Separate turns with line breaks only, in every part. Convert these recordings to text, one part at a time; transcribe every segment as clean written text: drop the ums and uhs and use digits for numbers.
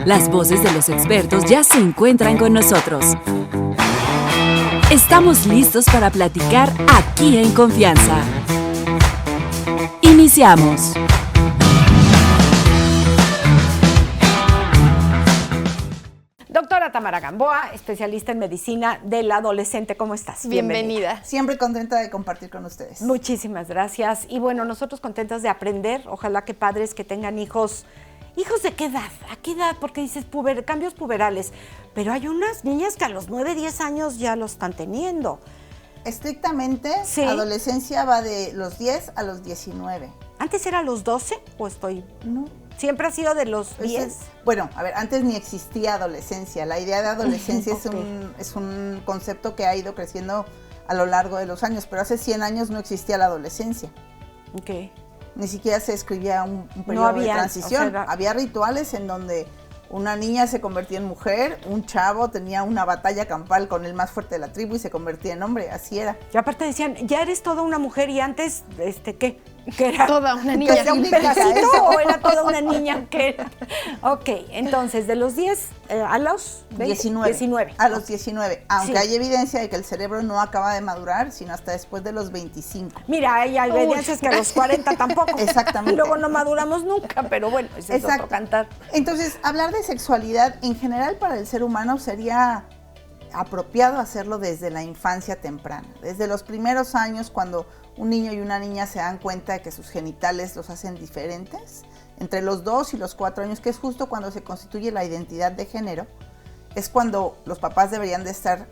Las voces de los expertos ya se encuentran con nosotros. Estamos listos para platicar aquí en confianza. Iniciamos.
Doctora Tamara Gamboa, especialista en medicina del adolescente. ¿Cómo estás?
Bienvenida.
Siempre contenta de compartir con ustedes.
Muchísimas gracias. Y bueno, nosotros contentas de aprender. Ojalá que padres que tengan hijos. ¿Hijos de qué edad? ¿A qué edad? Porque dices cambios puberales. Pero hay unas niñas que a los 9, 10 años ya lo están teniendo.
Estrictamente,
¿Sí?
Adolescencia va de los 10 a los 19.
¿Antes era a los 12 o estoy...?
No.
¿Siempre ha sido de los 10?
Bueno, a ver, antes ni existía adolescencia. La idea de adolescencia
Okay.
es un concepto que ha ido creciendo a lo largo de los años, pero hace 100 años no existía la adolescencia.
Ok.
Ni siquiera se escribía un periodo de transición.
O sea,
había rituales en donde una niña se convertía en mujer, un chavo tenía una batalla campal con el más fuerte de la tribu y se convertía en hombre, así era.
Y aparte decían, ya eres toda una mujer y antes, ¿qué? ¿Qué era?
Toda una niña.
¿Era un pedacito o era toda una niña? ¿Qué era? Ok, entonces de los 10 a los 19.
A los 19, aunque
Sí.
hay evidencia de que el cerebro no acaba de madurar, sino hasta después de los 25.
Mira, hay evidencias que a los 40 tampoco.
Exactamente.
Y luego no maduramos nunca, pero bueno, ese es otro cantar.
Entonces, hablar de sexualidad en general para el ser humano sería apropiado hacerlo desde la infancia temprana, desde los primeros años cuando un niño y una niña se dan cuenta de que sus genitales los hacen diferentes, entre los 2 y los 4 años, que es justo cuando se constituye la identidad de género, es cuando los papás deberían de estar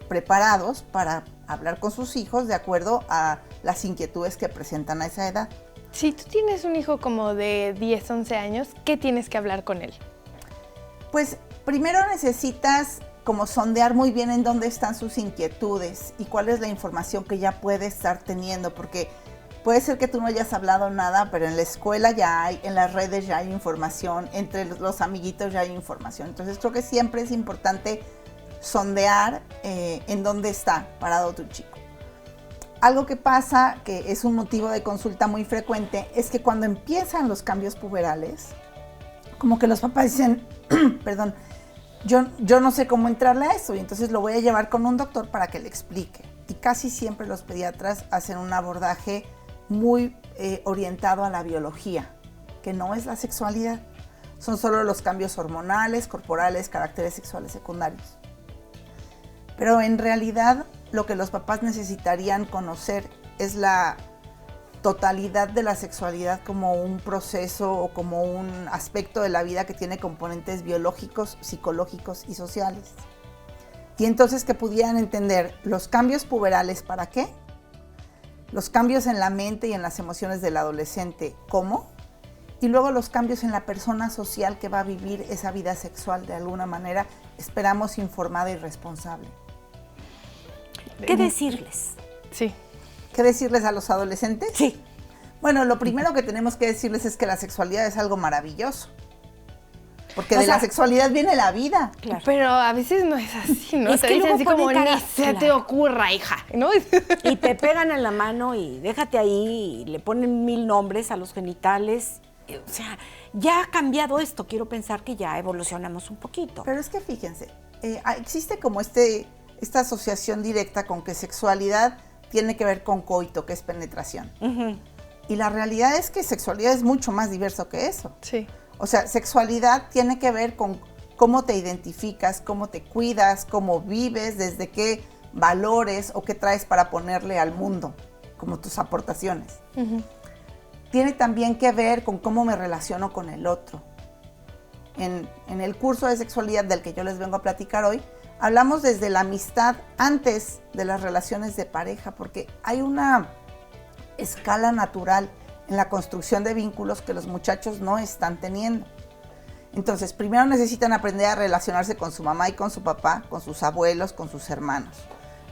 preparados para hablar con sus hijos de acuerdo a las inquietudes que presentan a esa edad.
Si tú tienes un hijo como de 10, 11 años, ¿qué tienes que hablar con él?
Pues primero necesitas como sondear muy bien en dónde están sus inquietudes y cuál es la información que ya puede estar teniendo, porque puede ser que tú no hayas hablado nada, pero en la escuela ya hay, en las redes ya hay información, entre los amiguitos ya hay información. Entonces creo que siempre es importante sondear en dónde está parado tu chico. Algo que pasa, que es un motivo de consulta muy frecuente, es que cuando empiezan los cambios puberales, como que los papás dicen, perdón, yo no sé cómo entrarle a eso y entonces lo voy a llevar con un doctor para que le explique. Y casi siempre los pediatras hacen un abordaje muy orientado a la biología, que no es la sexualidad. Son solo los cambios hormonales, corporales, caracteres sexuales secundarios. Pero en realidad lo que los papás necesitarían conocer es la totalidad de la sexualidad como un proceso o como un aspecto de la vida que tiene componentes biológicos, psicológicos y sociales. Y entonces que pudieran entender los cambios puberales, ¿para qué? Los cambios en la mente y en las emociones del adolescente, ¿cómo? Y luego los cambios en la persona social que va a vivir esa vida sexual de alguna manera, esperamos informada y responsable.
¿Qué decirles?
Sí.
¿Qué decirles a los adolescentes?
Sí.
Bueno, lo primero que tenemos que decirles es que la sexualidad es algo maravilloso. Porque de la sexualidad viene la vida.
Claro.
Pero a veces no es así, ¿no?
Es
te
que
dicen
luego
así como,
ponen cara-
ni se
Claro.
te ocurra, hija, ¿no?
Y te pegan en la mano y déjate ahí, y le ponen 1000 nombres a los genitales. O sea, ya ha cambiado esto. Quiero pensar que ya evolucionamos un poquito.
Pero es que fíjense, existe como esta asociación directa con que sexualidad tiene que ver con coito, que es penetración.
Uh-huh.
Y la realidad es que sexualidad es mucho más diverso que eso.
Sí.
O sea, sexualidad tiene que ver con cómo te identificas, cómo te cuidas, cómo vives, desde qué valores o qué traes para ponerle al mundo, como tus aportaciones.
Uh-huh.
Tiene también que ver con cómo me relaciono con el otro. En el curso de sexualidad del que yo les vengo a platicar hoy, hablamos desde la amistad antes de las relaciones de pareja, porque hay una escala natural en la construcción de vínculos que los muchachos no están teniendo. Entonces, primero necesitan aprender a relacionarse con su mamá y con su papá, con sus abuelos, con sus hermanos.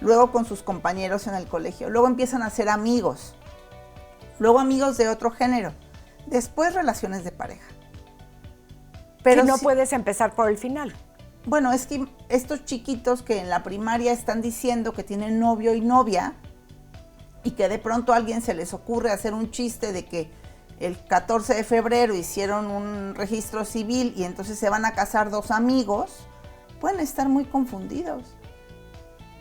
Luego con sus compañeros en el colegio. Luego empiezan a ser amigos. Luego amigos de otro género. Después relaciones de pareja.
Pero si no puedes empezar por el final.
Bueno, es que estos chiquitos que en la primaria están diciendo que tienen novio y novia y que de pronto a alguien se les ocurre hacer un chiste de que el 14 de febrero hicieron un registro civil y entonces se van a casar dos amigos, pueden estar muy confundidos.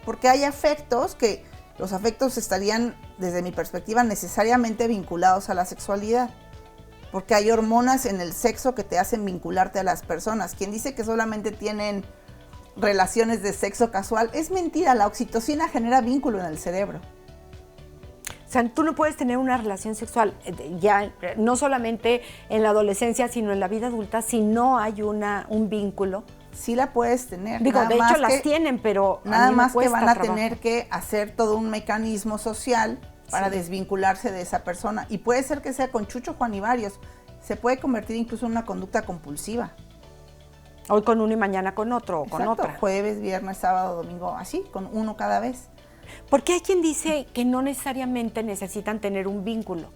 Porque hay afectos que los afectos estarían, desde mi perspectiva, necesariamente vinculados a la sexualidad. Porque hay hormonas en el sexo que te hacen vincularte a las personas. Quien dice que solamente tienen relaciones de sexo casual, es mentira. La oxitocina genera vínculo en el cerebro.
O sea, tú no puedes tener una relación sexual ya no solamente en la adolescencia, sino en la vida adulta, si no hay un vínculo.
Sí la puedes tener.
Digo, de hecho las tienen, pero
nada más que van a tener que hacer todo un mecanismo social para desvincularse de esa persona. Y puede ser que sea con Chucho, Juan y varios. Se puede convertir incluso en una conducta compulsiva.
Hoy con uno y mañana con otro, o con
Exacto,
otra.
Jueves, viernes, sábado, domingo, así, con uno cada vez.
Porque hay quien dice que no necesariamente necesitan tener un vínculo,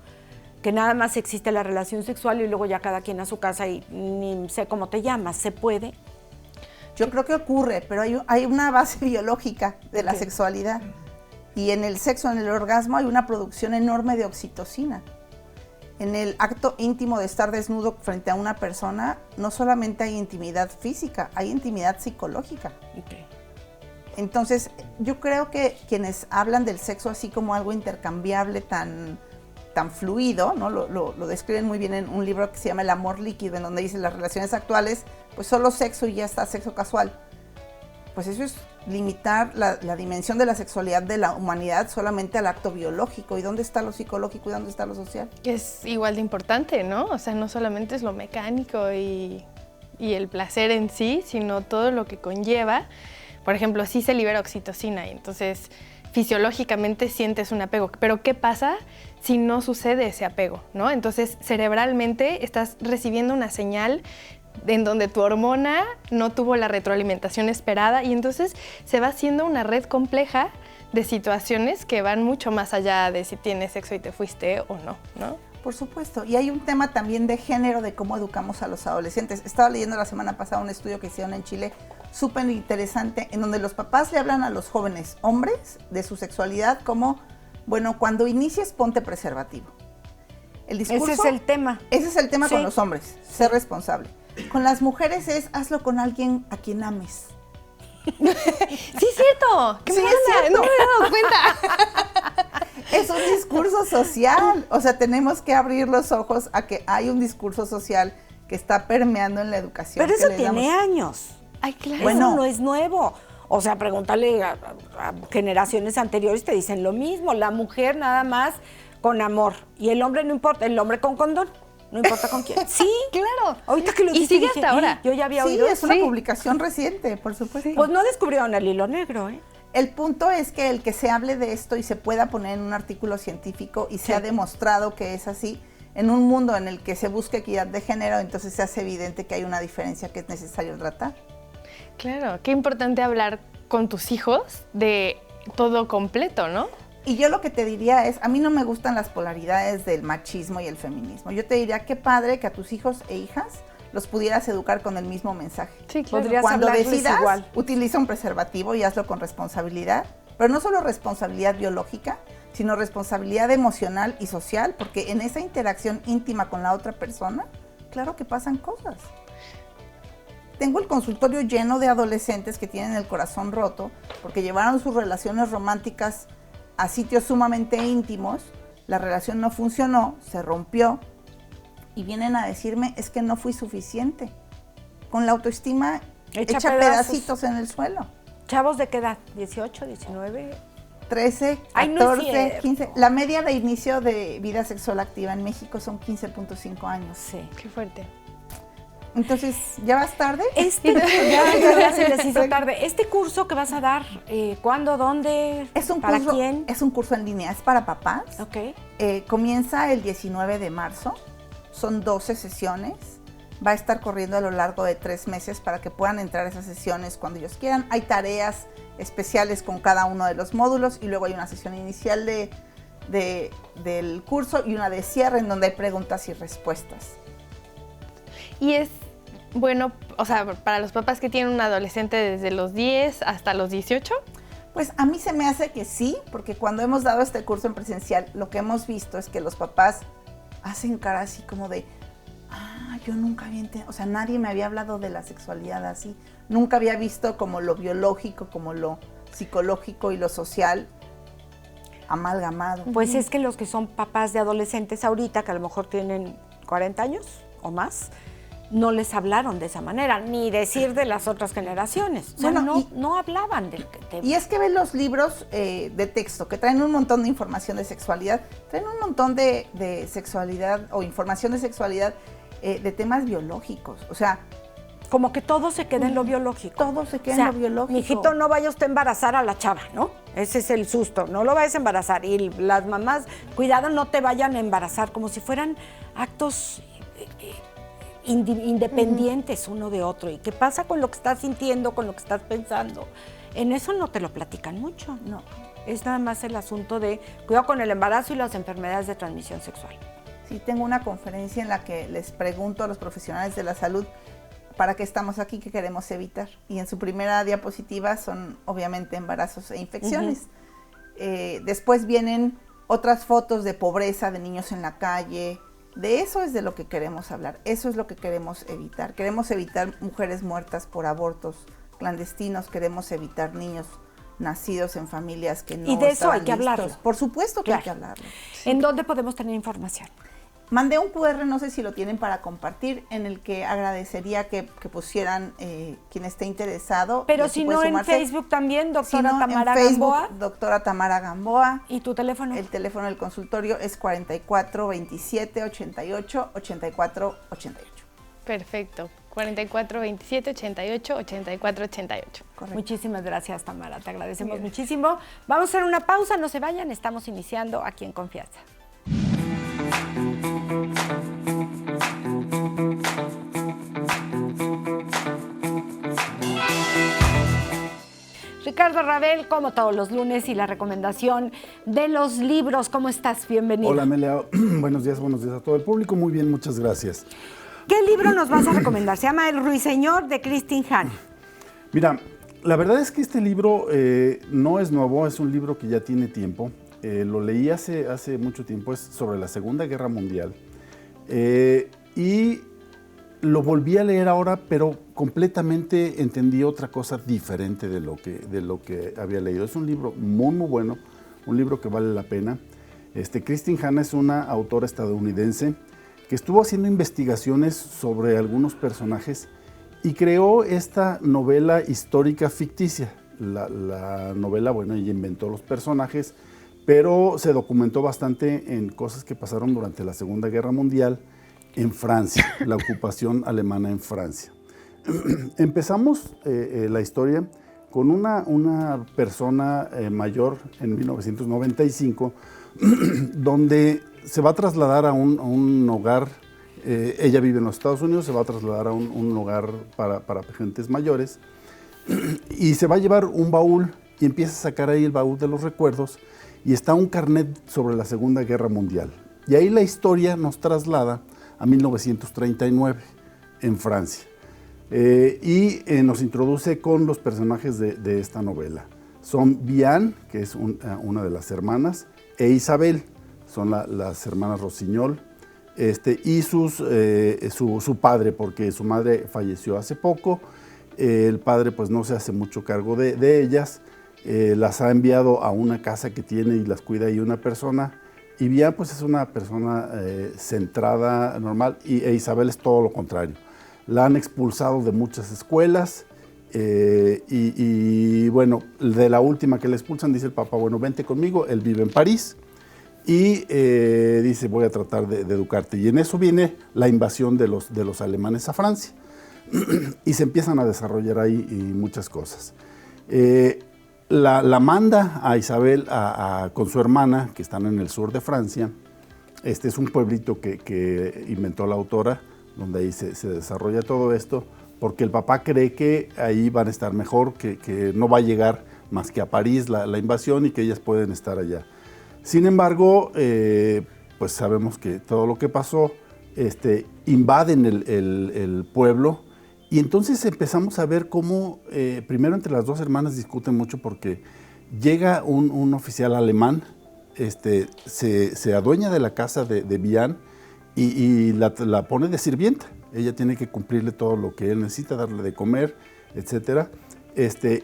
que nada más existe la relación sexual y luego ya cada quien a su casa y ni sé cómo te llamas. ¿Se puede?
Yo creo que ocurre, pero hay una base biológica de la sexualidad. Y en el sexo, en el orgasmo, hay una producción enorme de oxitocina. En el acto íntimo de estar desnudo frente a una persona, no solamente hay intimidad física, hay intimidad psicológica.
Okay.
Entonces, yo creo que quienes hablan del sexo así como algo intercambiable, tan fluido, ¿no? Lo describen muy bien en un libro que se llama El amor líquido, en donde dicen las relaciones actuales, pues solo sexo y ya está, sexo casual. Pues eso es limitar la dimensión de la sexualidad de la humanidad solamente al acto biológico. ¿Y dónde está lo psicológico y dónde está lo social?
Que es igual de importante, ¿no? O sea, no solamente es lo mecánico y el placer en sí, sino todo lo que conlleva. Por ejemplo, sí se libera oxitocina y entonces fisiológicamente sientes un apego. Pero ¿qué pasa si no sucede ese apego, ¿no? Entonces, cerebralmente estás recibiendo una señal en donde tu hormona no tuvo la retroalimentación esperada y entonces se va haciendo una red compleja de situaciones que van mucho más allá de si tienes sexo y te fuiste o no, ¿no?
Por supuesto, y hay un tema también de género, de cómo educamos a los adolescentes. Estaba leyendo la semana pasada un estudio que hicieron en Chile, súper interesante, en donde los papás le hablan a los jóvenes hombres de su sexualidad como, bueno, cuando inicies ponte preservativo. El discurso,
ese es el tema.
Ese es el tema
Sí.
con los hombres, ser responsable. Con las mujeres es hazlo con alguien a quien ames.
¡Sí es cierto! ¡Qué
Sí,
mala!
es cierto.
¡No me he dado cuenta!
Es un discurso social. O sea, tenemos que abrir los ojos a que hay un discurso social que está permeando en la educación.
Pero
que
eso
le
tiene
damos.
años.
Ay, claro.
Bueno.
Eso no es nuevo. O sea, pregúntale a generaciones anteriores, te dicen lo mismo. La mujer nada más con amor. Y el hombre no importa, el hombre con condón. No importa con quién. Sí,
Claro.
ahorita que lo
Y
dijiste,
sigue
dije,
hasta ahora.
Yo ya había
Sí,
oído.
es una
Sí.
publicación reciente, por supuesto.
Pues no descubrieron el hilo negro, ¿eh?
El punto es que el que se hable de esto y se pueda poner en un artículo científico y se ha demostrado que es así, en un mundo en el que se busca equidad de género, entonces se hace evidente que hay una diferencia que es necesario tratar.
Claro, qué importante hablar con tus hijos de todo completo, ¿no?
Y yo lo que te diría es, a mí no me gustan las polaridades del machismo y el feminismo. Yo te diría, qué padre que a tus hijos e hijas los pudieras educar con el mismo mensaje.
Sí, claro.
Podrías
Cuando
hablarles
decidas,
igual.
utiliza un preservativo y hazlo con responsabilidad, pero no solo responsabilidad biológica, sino responsabilidad emocional y social, porque en esa interacción íntima con la otra persona, claro que pasan cosas. Tengo el consultorio lleno de adolescentes que tienen el corazón roto porque llevaron sus relaciones románticas a sitios sumamente íntimos, la relación no funcionó, se rompió y vienen a decirme, es que no fui suficiente, con la autoestima
Hecha
hecha
pedazos.
pedacitos en el suelo.
¿Chavos de qué edad? ¿18, 19?
13,
Ay, no es
14,
cierto.
15. La media de inicio de vida sexual activa en México son 15.5 años.
Sí.
Qué fuerte.
Entonces, ¿ya vas tarde?
Ya se les hizo tarde. Este curso que vas a dar, ¿cuándo, dónde,
Es un
para
curso,
quién?
es un curso en línea, es para papás.
Ok.
Comienza el 19 de marzo, son 12 sesiones, va a estar corriendo a lo largo de 3 meses para que puedan entrar a esas sesiones cuando ellos quieran. Hay tareas especiales con cada uno de los módulos y luego hay una sesión inicial del curso y una de cierre en donde hay preguntas y respuestas.
Y es bueno, o sea, para los papás que tienen un adolescente desde los 10 hasta los 18.
Pues a mí se me hace que sí, porque cuando hemos dado este curso en presencial, lo que hemos visto es que los papás hacen cara así como de, yo nunca había entendido, o sea, nadie me había hablado de la sexualidad así, nunca había visto como lo biológico, como lo psicológico y lo social amalgamado.
Pues es que los que son papás de adolescentes ahorita, que a lo mejor tienen 40 años o más, no les hablaron de esa manera, ni decir de las otras generaciones. O sea,
Bueno,
no hablaban del tema.
Y es que ven los libros de texto que traen un montón de información de sexualidad, traen un montón de sexualidad o información de sexualidad de temas biológicos. O sea,
como que todo se queda en lo biológico.
Todo se queda en lo biológico.
Mijito, no vaya usted a embarazar a la chava, ¿no? Ese es el susto, no lo vayas a embarazar. Y las mamás, cuidado, no te vayan a embarazar, como si fueran actos independientes uno de otro. ¿Y qué pasa con lo que estás sintiendo, con lo que estás pensando? En eso no te lo platican mucho.
No.
Es nada más el asunto de cuidado con el embarazo y las enfermedades de transmisión sexual.
Sí, tengo una conferencia en la que les pregunto a los profesionales de la salud para qué estamos aquí, qué queremos evitar. Y en su primera diapositiva son obviamente embarazos e infecciones. Después vienen otras fotos de pobreza, de niños en la calle. De eso es de lo que queremos hablar, eso es lo que queremos evitar. Queremos evitar mujeres muertas por abortos clandestinos, queremos evitar niños nacidos en familias que no
y de eso hay que
listos.
hablarlo.
Por supuesto que
Claro.
hay que hablarlo.
¿En dónde podemos tener información?
Mandé un QR, no sé si lo tienen para compartir, en el que agradecería que pusieran quien esté interesado.
Pero
y
si
puede
no, en
sumarse.
Facebook también, doctora
Si no,
Tamara
en Facebook,
Gamboa.
doctora Tamara Gamboa.
¿Y tu teléfono?
El teléfono del consultorio es 44 27 88 84 88.
Perfecto. 44 27 88 84 88.
Correcto.
Muchísimas gracias, Tamara, te agradecemos muchísimo. Vamos a hacer una pausa, no se vayan, estamos iniciando aquí en Confianza. Ricardo Rabel, como todos los lunes, y la recomendación de los libros. ¿Cómo estás? Bienvenido.
Hola, Amelia. Buenos días a todo el público. Muy bien, muchas gracias.
¿Qué libro nos vas a recomendar? Se llama El Ruiseñor, de Christine Hahn.
Mira, la verdad es que este libro no es nuevo, es un libro que ya tiene tiempo. Lo leí hace mucho tiempo, es sobre la Segunda Guerra Mundial. Y lo volví a leer ahora, pero completamente entendí otra cosa diferente de lo que había leído. Es un libro muy, muy bueno, un libro que vale la pena. Christine Hahn es una autora estadounidense que estuvo haciendo investigaciones sobre algunos personajes y creó esta novela histórica ficticia. La novela, bueno, ella inventó los personajes, pero se documentó bastante en cosas que pasaron durante la Segunda Guerra Mundial en Francia, la ocupación alemana en Francia. Empezamos la historia con una persona mayor en 1995, donde se va a trasladar a un hogar, ella vive en los Estados Unidos, se va a trasladar a un hogar para gentes mayores, y se va a llevar un baúl y empieza a sacar ahí el baúl de los recuerdos, y está un carnet sobre la Segunda Guerra Mundial. Y ahí la historia nos traslada a 1939 en Francia. Y nos introduce con los personajes de esta novela. Son Vian, que es una de las hermanas, e Isabel, son las hermanas Rossignol, y su padre, porque su madre falleció hace poco. El padre pues no se hace mucho cargo de ellas, las ha enviado a una casa que tiene y las cuida ahí una persona. Y Vian pues es una persona centrada, normal, e Isabel es todo lo contrario. La han expulsado de muchas escuelas y bueno, de la última que le expulsan dice el papá, bueno, vente conmigo, él vive en París y dice, voy a tratar de educarte. Y en eso viene la invasión de los alemanes a Francia y se empiezan a desarrollar ahí muchas cosas. La manda a Isabel con su hermana, que están en el sur de Francia. Este es un pueblito que inventó la autora, donde ahí se desarrolla todo esto, porque el papá cree que ahí van a estar mejor, que no va a llegar más que a París la invasión y que ellas pueden estar allá. Sin embargo, pues sabemos que todo lo que pasó, invaden el pueblo. Y entonces empezamos a ver cómo, primero entre las dos hermanas discuten mucho porque llega un oficial alemán, se adueña de la casa de Vian y la pone de sirvienta. Ella tiene que cumplirle todo lo que él necesita, darle de comer, etcétera.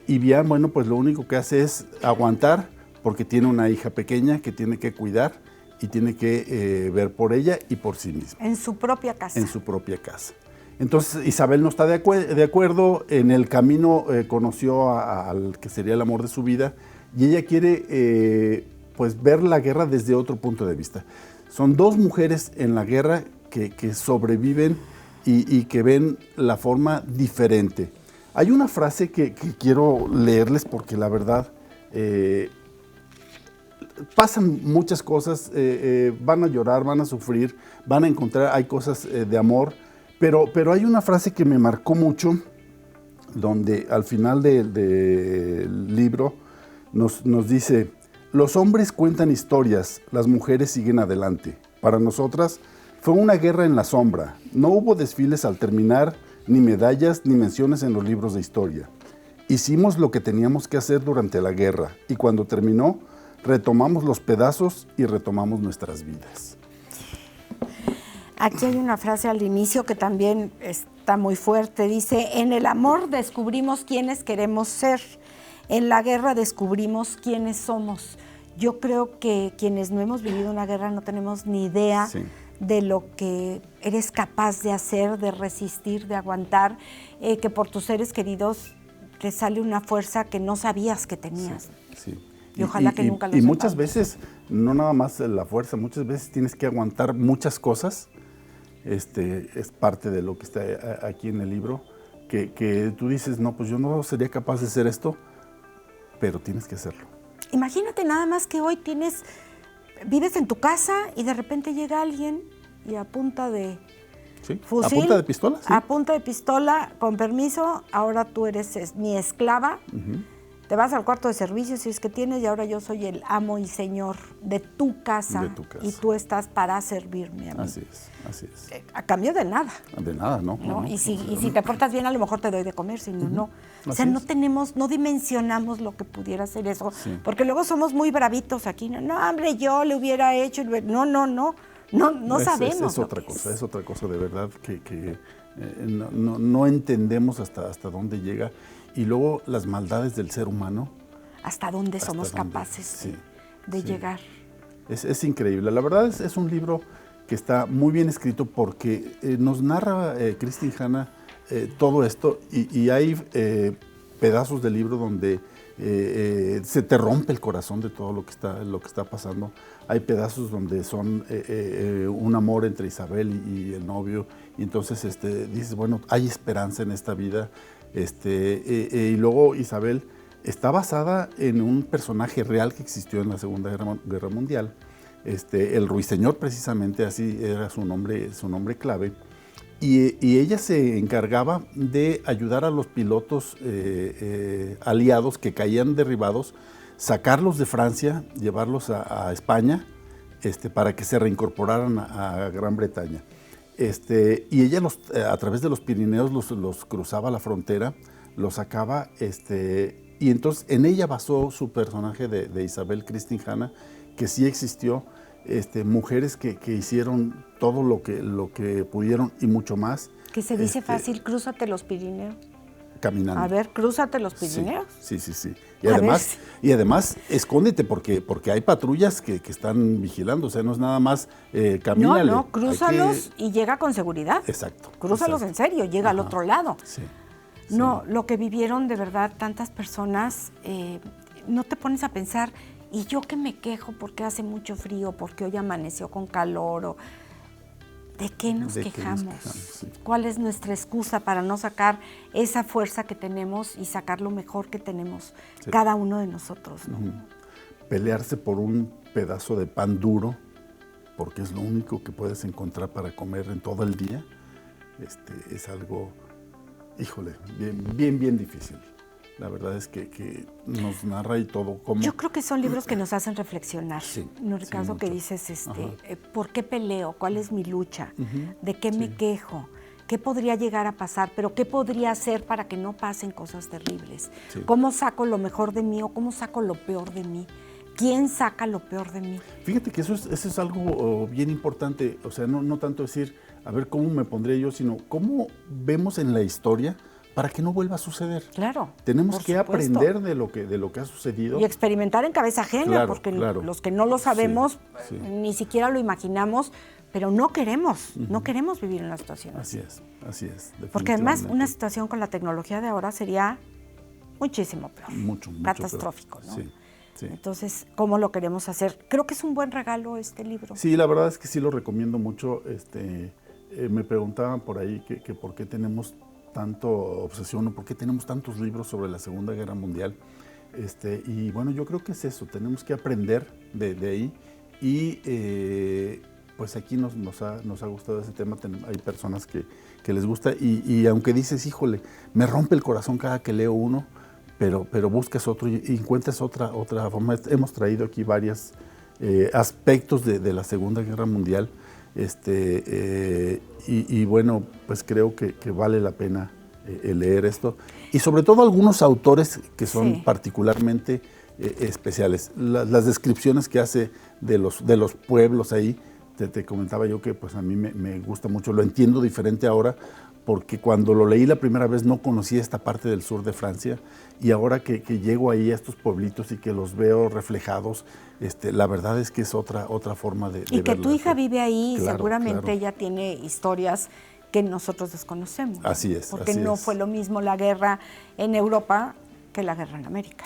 Y Bian, bueno, pues lo único que hace es aguantar porque tiene una hija pequeña que tiene que cuidar y tiene que ver por ella y por sí misma.
En su propia casa.
En su propia casa. Entonces Isabel no está de acuerdo, en el camino conoció al que sería el amor de su vida y ella quiere pues ver la guerra desde otro punto de vista. Son dos mujeres en la guerra que sobreviven y que ven la forma diferente. Hay una frase que quiero leerles porque la verdad pasan muchas cosas, van a llorar, van a sufrir, van a encontrar, hay cosas de amor, pero hay una frase que me marcó mucho, donde al final del libro nos dice: los hombres cuentan historias, las mujeres siguen adelante. Para nosotras fue una guerra en la sombra, no hubo desfiles al terminar, ni medallas, ni menciones en los libros de historia. Hicimos lo que teníamos que hacer durante la guerra, y cuando terminó, retomamos los pedazos y retomamos nuestras vidas.
Aquí hay una frase al inicio que también está muy fuerte. Dice: en el amor descubrimos quiénes queremos ser. En la guerra descubrimos quiénes somos. Yo creo que quienes no hemos vivido una guerra no tenemos ni idea de lo que eres capaz de hacer, de resistir, de aguantar, que por tus seres queridos te sale una fuerza que no sabías que tenías.
Sí.
Y ojalá que nunca lo
Y
sepamos.
muchas veces, no nada más la fuerza, muchas veces tienes que aguantar muchas cosas. Es parte de lo que está aquí en el libro, que tú dices, no, pues yo no sería capaz de hacer esto, pero tienes que hacerlo.
Imagínate nada más que hoy vives en tu casa y de repente llega alguien y a punta de fusil,
¿a punta de pistola? Sí.
A punta de pistola, con permiso, ahora tú eres mi esclava. Te vas al cuarto de servicio si es que tienes, y ahora yo soy el amo y señor de tu casa.
De tu casa.
Y tú estás para servirme a mí.
Así es.
A cambio de nada.
De nada, ¿no?
¿No? Y si te portas bien, a lo mejor te doy de comer, si no, no. O sea, no dimensionamos lo que pudiera ser eso.
Sí.
Porque luego somos muy bravitos aquí. No, hombre, yo le hubiera hecho. No sabemos.
Es otra cosa de verdad que no entendemos hasta dónde llega. Y luego las maldades del ser humano.
Hasta dónde somos capaces de llegar.
Es increíble. La verdad es un libro que está muy bien escrito porque nos narra Kristin Hannah todo esto y hay pedazos del libro donde se te rompe el corazón de todo lo que está pasando. Hay pedazos donde son un amor entre Isabel y el novio, y entonces dices, bueno, hay esperanza en esta vida. Y luego Isabel está basada en un personaje real que existió en la Segunda Guerra Mundial. El ruiseñor, precisamente, así era su nombre clave. Y ella se encargaba de ayudar a los pilotos aliados que caían derribados, sacarlos de Francia, llevarlos a España, para que se reincorporaran a Gran Bretaña. Y ella a través de los Pirineos los cruzaba la frontera, los sacaba, y entonces en ella basó su personaje de Isabel Kristin Hannah, que sí existió, mujeres que hicieron todo lo que pudieron y mucho más.
Que se dice fácil, crúzate los Pirineos.
Caminando.
A ver, crúzate los Pirineos.
Sí. Y además, escóndete porque hay patrullas que están vigilando, o sea, no es nada más camínale.
No, crúzalos y llega con seguridad.
Exacto.
Crúzalos en serio, llega al otro lado.
Sí.
No, lo que vivieron de verdad tantas personas, no te pones a pensar, y yo que me quejo porque hace mucho frío, porque hoy amaneció con calor, ¿de qué nos quejamos?
Sí.
¿Cuál es nuestra excusa para no sacar esa fuerza que tenemos y sacar lo mejor que tenemos cada uno de nosotros, ¿no?
Pelearse por un pedazo de pan duro, porque es lo único que puedes encontrar para comer en todo el día, es algo, híjole, bien difícil. La verdad es que nos narra y todo como...
Yo creo que son libros que nos hacen reflexionar.
Sí,
en el caso que dices, ¿por qué peleo? ¿Cuál es mi lucha? ¿De qué me quejo? ¿Qué podría llegar a pasar? ¿Pero qué podría hacer para que no pasen cosas terribles?
Sí.
¿Cómo saco lo mejor de mí o cómo saco lo peor de mí? ¿quién saca lo peor de mí?
Fíjate que eso es algo bien importante, o sea, no tanto decir, a ver cómo me pondré yo, sino cómo vemos en la historia para que no vuelva a suceder.
Claro.
Tenemos
por
que
supuesto.
aprender de lo que ha sucedido.
Y experimentar en cabeza ajena,
Claro,
porque
claro.
los que no lo sabemos,
Sí.
ni siquiera lo imaginamos, pero no queremos vivir en una situación
Así es.
Porque además
definitivamente.
una situación con la tecnología de ahora sería muchísimo peor.
Mucho
catastrófico,
peor.
¿no?
Sí, sí.
Entonces, ¿cómo lo queremos hacer? Creo que es un buen regalo este libro.
Sí, la verdad es que sí lo recomiendo mucho. Me preguntaban por ahí que por qué tenemos tanto obsesión o por qué tenemos tantos libros sobre la Segunda Guerra Mundial. Y bueno, yo creo que es eso, tenemos que aprender de ahí y pues aquí nos ha gustado ese tema. Hay personas que les gusta y aunque dices, híjole, me rompe el corazón cada que leo uno, pero buscas otro y encuentras otra forma. Hemos traído aquí varios aspectos de la Segunda Guerra Mundial. Y bueno, pues creo que vale la pena leer esto. Y sobre todo algunos autores que son particularmente especiales. Las descripciones que hace de los pueblos ahí, te comentaba yo que pues a mí me gusta mucho, lo entiendo diferente ahora, porque cuando lo leí la primera vez no conocía esta parte del sur de Francia y ahora que llego ahí a estos pueblitos y que los veo reflejados, la verdad es que es otra forma de
Y que
verlo.
tu hija vive ahí,
Claro,
seguramente
claro.
ella tiene historias que nosotros desconocemos.
Así es,
Porque
así
no
es.
fue lo mismo la guerra en Europa que la guerra en América.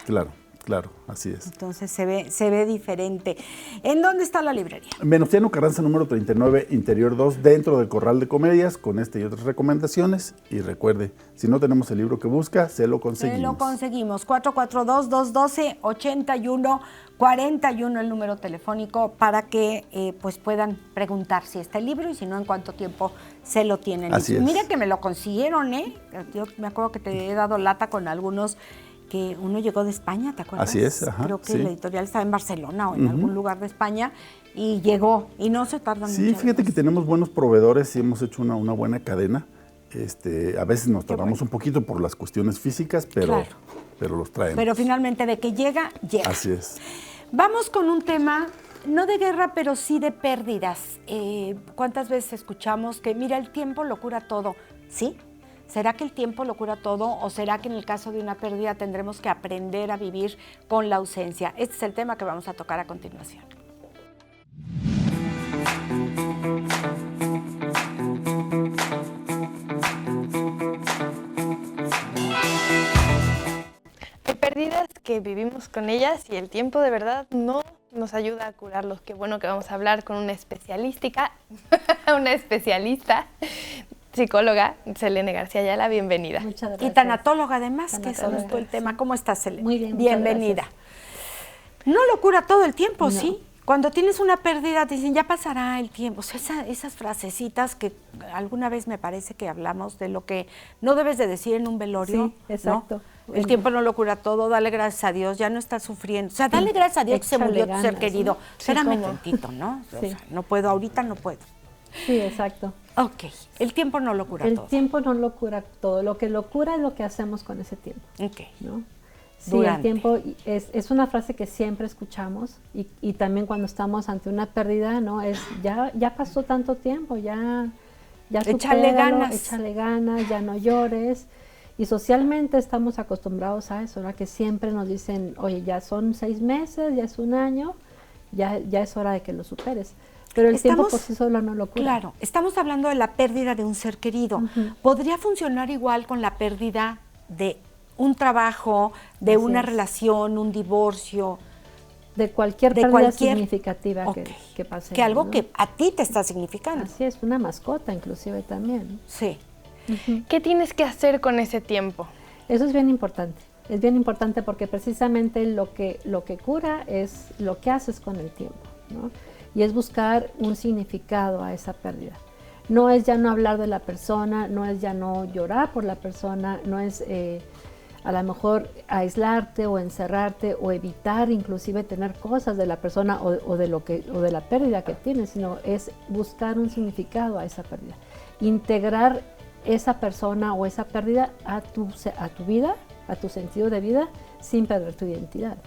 Claro, así es.
Entonces se ve diferente. ¿En dónde está la librería?
Venustiano Carranza, número 39, Interior 2, dentro del Corral de Comedias, con y otras recomendaciones. Y recuerde, si no tenemos el libro que busca, se lo conseguimos.
Lo conseguimos. 442-212-8141, el número telefónico, para que pues puedan preguntar si está el libro y si no, en cuánto tiempo se lo tienen.
Así es.
Mira que me lo consiguieron, ¿eh? Yo me acuerdo que te he dado lata con algunos que uno llegó de España, ¿te acuerdas?
Así es, ajá,
Creo que
sí.
la editorial estaba en Barcelona o en algún lugar de España y llegó y no se tardan mucho.
Sí, fíjate que tenemos buenos proveedores y hemos hecho una buena cadena. A veces nos tardamos un poquito por las cuestiones físicas, pero los traemos.
Pero finalmente de que llega, llega.
Así es.
Vamos con un tema, no de guerra, pero sí de pérdidas. ¿Cuántas veces escuchamos que, mira, el tiempo lo cura todo? ¿Sí? ¿Será que el tiempo lo cura todo o será que en el caso de una pérdida tendremos que aprender a vivir con la ausencia? Este es el tema que vamos a tocar a continuación.
Hay pérdidas que vivimos con ellas y el tiempo de verdad no nos ayuda a curarlos. Qué bueno que vamos a hablar con una especialista, psicóloga, Selene García Ayala, bienvenida.
Muchas gracias.
Y tanatóloga además, que ese
Tanatóloga,
es el tema. ¿Cómo estás, Selene?
Muy bien, muchas
bienvenida. No lo cura todo el tiempo,
No.
¿sí? Cuando tienes una pérdida te dicen, ya pasará el tiempo. O sea, esas frasecitas que alguna vez me parece que hablamos de lo que no debes de decir en un velorio.
Sí, exacto.
¿no? El tiempo no lo cura todo, dale gracias a Dios, ya no estás sufriendo. O sea, dale gracias a Dios que se
Échale
murió tu ser
ganas,
querido.
¿no? Sí,
Espérame
¿cómo?
tantito, ¿no? O
Sí.
sea, no puedo, ahorita no puedo.
Sí, exacto.
Ok, el tiempo no lo cura
El
todo.
tiempo no lo cura todo. Lo que lo cura es lo que hacemos con ese tiempo,
Ok.
¿no? Sí,
Durante.
el tiempo es una frase que siempre escuchamos y también cuando estamos ante una pérdida, ¿no? Es ya pasó tanto tiempo, ya
Échale
supéralo,
ganas.
échale ganas, ya no llores. Y socialmente estamos acostumbrados a eso, ¿verdad? Que siempre nos dicen, oye, ya son 6 meses, ya es un año, ya es hora de que lo superes. Pero el tiempo por sí solo no lo cura.
Claro, estamos hablando de la pérdida de un ser querido.
Ujú.
¿Podría funcionar igual con la pérdida de un trabajo, de
Así
una
es.
relación, un divorcio?
De cualquier
De
pérdida
cualquier-
significativa
Ok.
que pase.
Que algo
¿no?
que a ti te está significando.
Así es, una mascota inclusive también.
Sí.
¿Qué tienes que hacer con ese tiempo?
Eso es bien importante. Es bien importante porque precisamente lo que cura es lo que haces con el tiempo, ¿no? Y es buscar un significado a esa pérdida. No es ya no hablar de la persona, no es ya no llorar por la persona, no es a lo mejor aislarte o encerrarte o evitar inclusive tener cosas de la persona o de la pérdida que tienes, sino es buscar un significado a esa pérdida. Integrar esa persona o esa pérdida a tu vida, a tu sentido de vida, sin perder tu identidad.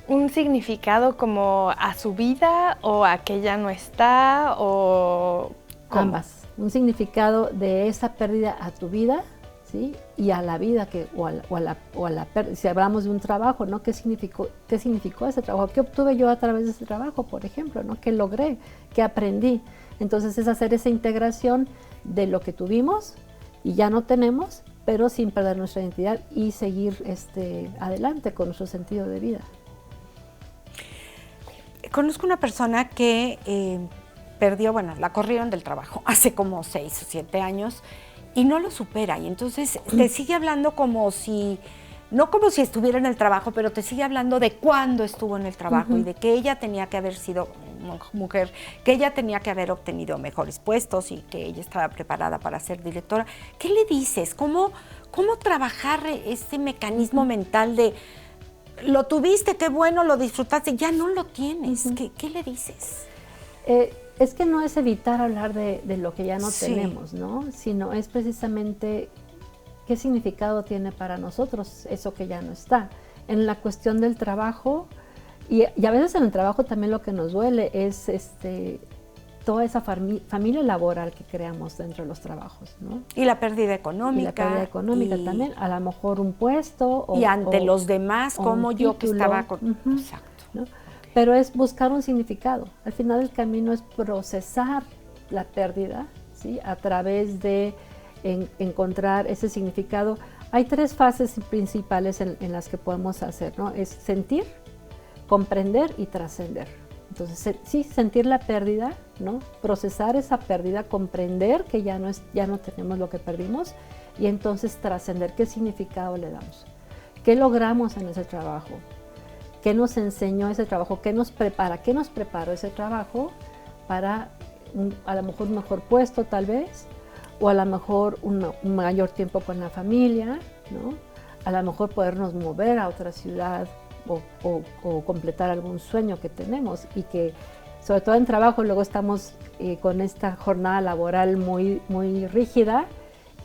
un significado como a su vida o a que ya no está o ¿cómo?
Ambas. Un significado de esa pérdida a tu vida, ¿sí? Y a la vida o a la pérdida. Si hablamos de un trabajo, ¿no? ¿Qué significó ese trabajo? ¿Qué obtuve yo a través de ese trabajo, por ejemplo, ¿no? ¿Qué logré? ¿Qué aprendí? Entonces es hacer esa integración de lo que tuvimos y ya no tenemos, pero sin perder nuestra identidad y seguir adelante con nuestro sentido de vida.
Conozco una persona que perdió, bueno, la corrieron del trabajo hace como 6 o 7 años y no lo supera. Y entonces te sigue hablando como si, no como si estuviera en el trabajo, pero te sigue hablando de cuándo estuvo en el trabajo y de que ella tenía que haber sido mujer, que ella tenía que haber obtenido mejores puestos y que ella estaba preparada para ser directora. ¿Qué le dices? ¿Cómo trabajar ese mecanismo mental de lo tuviste, qué bueno, lo disfrutaste, ya no lo tienes? ¿Qué le dices?
Es que no es evitar hablar de lo que ya no
Sí.
tenemos, ¿no? Sino es precisamente qué significado tiene para nosotros eso que ya no está. En la cuestión del trabajo, y a veces en el trabajo también lo que nos duele es toda esa familia laboral que creamos dentro de los trabajos, ¿no?
Y la pérdida económica.
Y la pérdida económica
y,
también, a lo mejor un puesto.
Y ante los demás,
o
como
un
yo que
título,
estaba con... Exacto.
¿no? Pero es buscar un significado. Al final del camino es procesar la pérdida, ¿sí? A través de encontrar ese significado. Hay 3 fases principales en las que podemos hacer, ¿no? Es sentir, comprender y trascender. Entonces, sí, sentir la pérdida, ¿no? Procesar esa pérdida, comprender que ya no tenemos lo que perdimos y entonces trascender. ¿Qué significado le damos? ¿Qué logramos en ese trabajo? ¿Qué nos enseñó ese trabajo? ¿Qué nos prepara? ¿Qué nos preparó ese trabajo para a lo mejor un mejor puesto tal vez? O a lo mejor un mayor tiempo con la familia, ¿no? A lo mejor podernos mover a otra ciudad o completar algún sueño que tenemos y que sobre todo en trabajo luego estamos con esta jornada laboral muy, muy rígida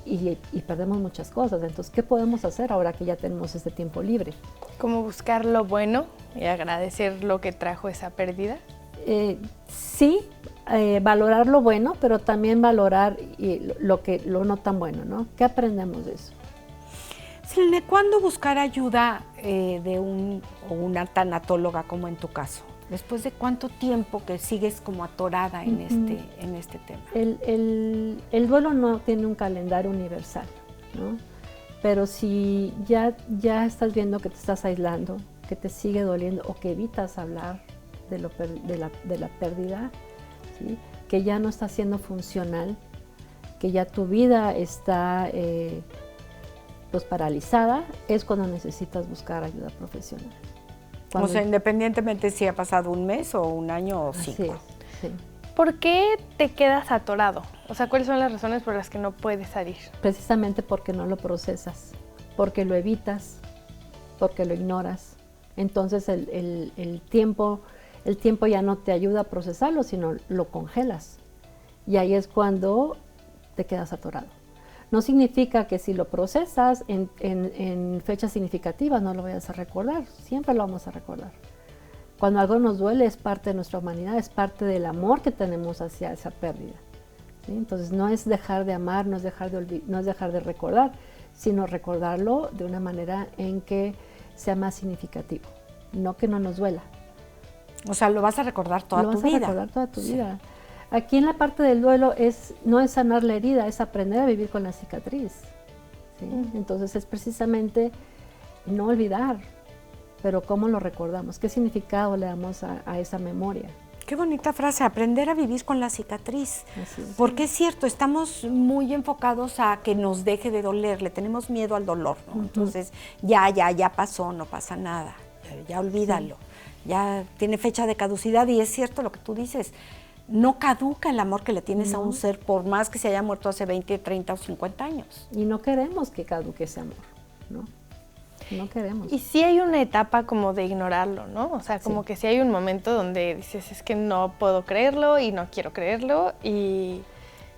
y perdemos muchas cosas. Entonces, ¿qué podemos hacer ahora que ya tenemos este tiempo libre?
¿Cómo buscar lo bueno y agradecer lo que trajo esa pérdida?
Sí, valorar lo bueno, pero también valorar lo no tan bueno, ¿no? ¿Qué aprendemos de eso?
Selene, ¿cuándo buscar ayuda de una tanatóloga como en tu caso? ¿Después de cuánto tiempo que sigues como atorada en este tema?
El duelo no tiene un calendario universal, ¿no? Pero si ya estás viendo que te estás aislando, que te sigue doliendo o que evitas hablar de la pérdida, ¿sí? Que ya no está siendo funcional, que ya tu vida está pues paralizada, es cuando necesitas buscar ayuda profesional.
O sea, independientemente si ha pasado un mes o un año o 5.
Así es, sí.
¿Por qué te quedas atorado? O sea, ¿cuáles son las razones por las que no puedes salir?
Precisamente porque no lo procesas, porque lo evitas, porque lo ignoras. Entonces el tiempo ya no te ayuda a procesarlo, sino lo congelas. Y ahí es cuando te quedas atorado. No significa que si lo procesas en fechas significativas no lo vayas a recordar, siempre lo vamos a recordar. Cuando algo nos duele es parte de nuestra humanidad, es parte del amor que tenemos hacia esa pérdida, ¿sí? Entonces no es dejar de amar, no es dejar de recordar, sino recordarlo de una manera en que sea más significativo, no que no nos duela.
O sea, lo vas a recordar toda tu vida.
Lo vas a recordar toda tu vida. Aquí en la parte del duelo no es sanar la herida, es aprender a vivir con la cicatriz, ¿sí? Entonces es precisamente no olvidar, pero ¿cómo lo recordamos? ¿Qué significado le damos a esa memoria?
Qué bonita frase, aprender a vivir con la cicatriz.
Así es.
Porque es cierto, estamos muy enfocados a que nos deje de doler, le tenemos miedo al dolor, ¿no? Entonces ya pasó, no pasa nada, ya olvídalo. Ya tiene fecha de caducidad y es cierto lo que tú dices. No caduca el amor que le tienes a un ser, por más que se haya muerto hace 20, 30 o 50 años.
Y no queremos que caduque ese amor, ¿no? No queremos.
Y sí hay una etapa como de ignorarlo, ¿no? O sea, como que sí hay un momento donde dices, es que no puedo creerlo y no quiero creerlo y...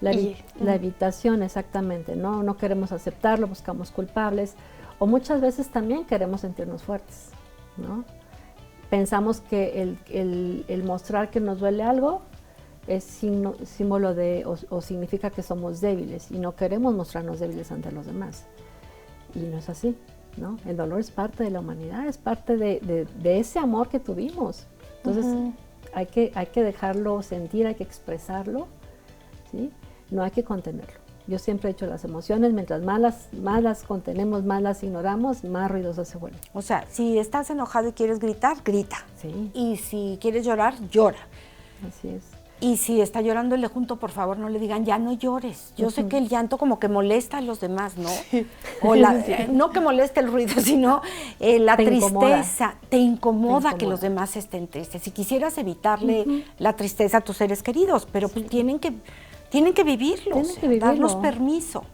La evitación, exactamente, ¿no? No queremos aceptarlo, buscamos culpables o muchas veces también queremos sentirnos fuertes, ¿no? pensamos que el mostrar que nos duele algo es símbolo de o significa que somos débiles y no queremos mostrarnos débiles ante los demás. Y no es así, ¿no? El dolor es parte de la humanidad, es parte de ese amor que tuvimos. Entonces hay que dejarlo sentir, hay que expresarlo, ¿sí? No hay que contenerlo. Yo siempre he dicho, las emociones, mientras más las contenemos, más las ignoramos, más ruidosas se vuelven.
O sea, si estás enojado y quieres gritar, grita.
Sí.
Y si quieres llorar, llora.
Así es.
Y si está llorando el de junto, por favor, no le digan, ya no llores. Yo sé que el llanto como que molesta a los demás, ¿no? O no que moleste el ruido, sino la tristeza. Te incomoda que los demás estén tristes. Si quisieras evitarle la tristeza a tus seres queridos, pero pues tienen que vivirlos, darnos permiso.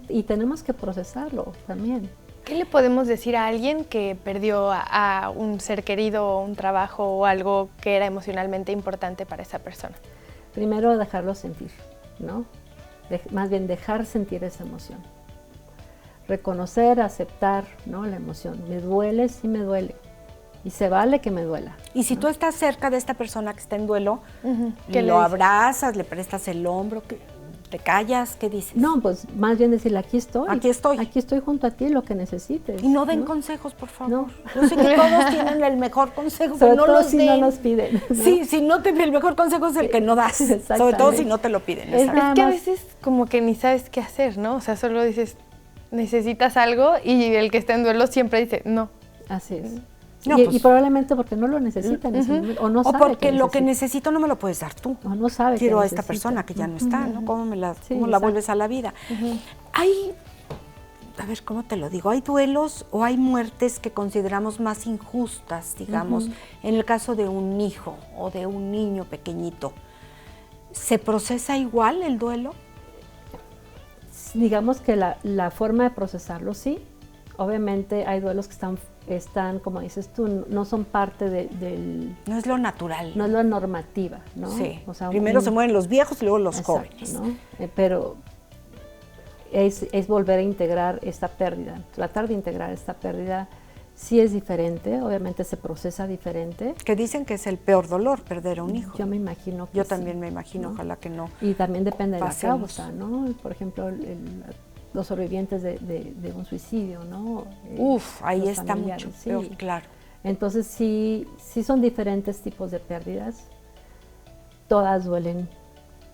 Y tenemos que procesarlo también.
¿Qué le podemos decir a alguien que perdió a un ser querido, un trabajo o algo que era emocionalmente importante para esa persona?
Primero, dejarlo sentir, ¿no? Más bien dejar sentir esa emoción. Reconocer, aceptar, ¿no? La emoción. Me duele, sí me duele. Y se vale que me duela.
Y si tú estás cerca de esta persona que está en duelo,
¿qué
lo abrazas, le prestas el hombro, ¿te callas? ¿Qué dices?
No, pues más bien decirle, aquí estoy.
Aquí estoy.
Aquí estoy junto a ti, lo que necesites.
Y no den consejos, por favor.
No.
Yo sé que todos tienen el mejor consejo,
Sobre
pero no
todo
los
si
den.
no nos piden, ¿no?
Sí, si no el mejor consejo es el que no das. Sobre todo si no te lo piden.
Es
Es
nada
que a
más-
veces como que ni sabes qué hacer, ¿no? O sea, solo dices, necesitas algo y el que está en duelo siempre dice, no.
Así es.
No,
y
pues-
probablemente porque no lo necesita en ese momento, o no
O
sabe
porque lo que
necesita.
necesito no me lo puedes dar tú.
O no sabe
Quiero
que
a esta
necesita.
persona que ya no está, ¿no? ¿Cómo la
Sí,
cómo la
exacto.
vuelves a la vida? Hay, a ver, ¿cómo te lo digo? Hay duelos o hay muertes que consideramos más injustas, digamos, en el caso de un hijo o de un niño pequeñito. ¿Se procesa igual el duelo?
Digamos que la forma de procesarlo, sí. Obviamente hay duelos que están, como dices tú, no son parte del...
No es lo natural.
No es la normativa, ¿no?
Sí.
O sea,
Primero se mueren los viejos y luego los
exacto,
jóvenes.
¿no? Pero es volver a integrar esta pérdida. Tratar de integrar esta pérdida sí es diferente, obviamente se procesa diferente.
Que dicen que es el peor dolor perder a un hijo.
Yo me imagino que
Yo
sí,
también me imagino,
¿no?
ojalá que no.
Y también depende de la
Pasemos.
causa, ¿no? Por ejemplo, los sobrevivientes de un suicidio, ¿no?
Uf, ahí
los
está
familiares,
mucho
sí.
peor, claro.
Entonces sí son diferentes tipos de pérdidas. Todas duelen,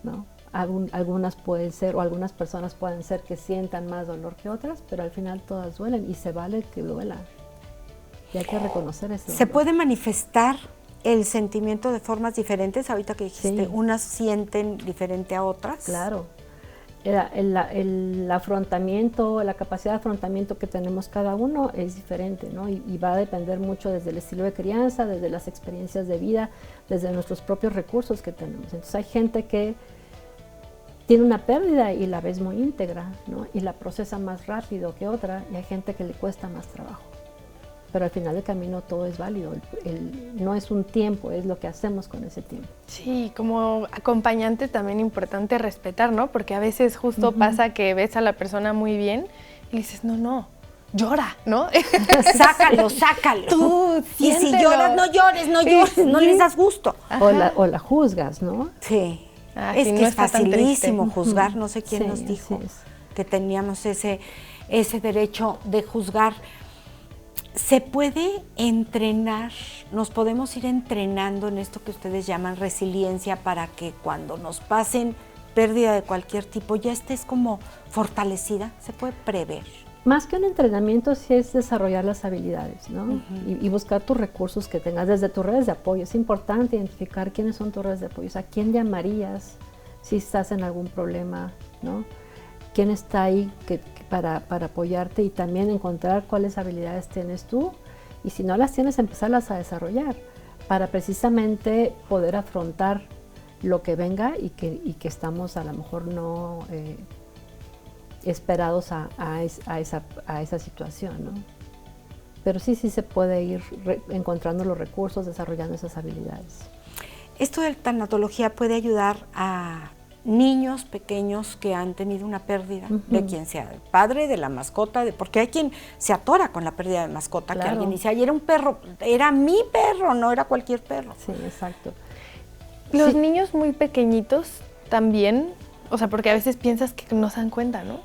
¿no? Algunas pueden ser, o algunas personas pueden ser que sientan más dolor que otras, pero al final todas duelen y se vale que duela. Y hay que reconocer ese
¿Se
dolor.
puede manifestar el sentimiento de formas diferentes? Ahorita que dijiste,
Sí.
unas sienten diferente a otras.
Claro. El afrontamiento, la capacidad de afrontamiento que tenemos cada uno es diferente, ¿no? Y va a depender mucho desde el estilo de crianza, desde las experiencias de vida, desde nuestros propios recursos que tenemos. Entonces hay gente que tiene una pérdida y la ves muy íntegra, ¿no? Y la procesa más rápido que otra, y hay gente que le cuesta más trabajo. Pero al final del camino todo es válido, no es un tiempo, es lo que hacemos con ese tiempo.
Sí, como acompañante también importante respetar, ¿no? Porque a veces justo pasa que ves a la persona muy bien y dices, no, llora, ¿no?
Sácalo.
Tú,
Y si
siéntelo.
lloras, no llores, no les das gusto.
O la juzgas, ¿no?
Sí.
Ah,
es
sí,
que
no
es
está tan
facilísimo
triste.
juzgar, no sé quién
Sí,
nos dijo
así es.
que teníamos ese derecho de juzgar. ¿Se puede entrenar? ¿Nos podemos ir entrenando en esto que ustedes llaman resiliencia para que cuando nos pasen pérdida de cualquier tipo ya estés como fortalecida? ¿Se puede prever?
Más que un entrenamiento, sí es desarrollar las habilidades, ¿no? Y buscar tus recursos que tengas desde tus redes de apoyo. Es importante identificar quiénes son tus redes de apoyo, o sea, quién llamarías si estás en algún problema, ¿no? Quién está ahí para apoyarte, y también encontrar cuáles habilidades tienes tú, y si no las tienes, empezarlas a desarrollar para precisamente poder afrontar lo que venga y que estamos a lo mejor no esperados a esa situación, ¿no? Pero sí se puede ir encontrando los recursos, desarrollando esas habilidades.
Esto de la tanatología puede ayudar a niños pequeños que han tenido una pérdida, de quien sea, el padre, de la mascota, porque hay quien se atora con la pérdida de mascota, que alguien dice, ay, era un perro, era mi perro, no era cualquier perro.
Sí, exacto.
Los niños muy pequeñitos también, o sea, porque a veces piensas que no se dan cuenta, ¿no?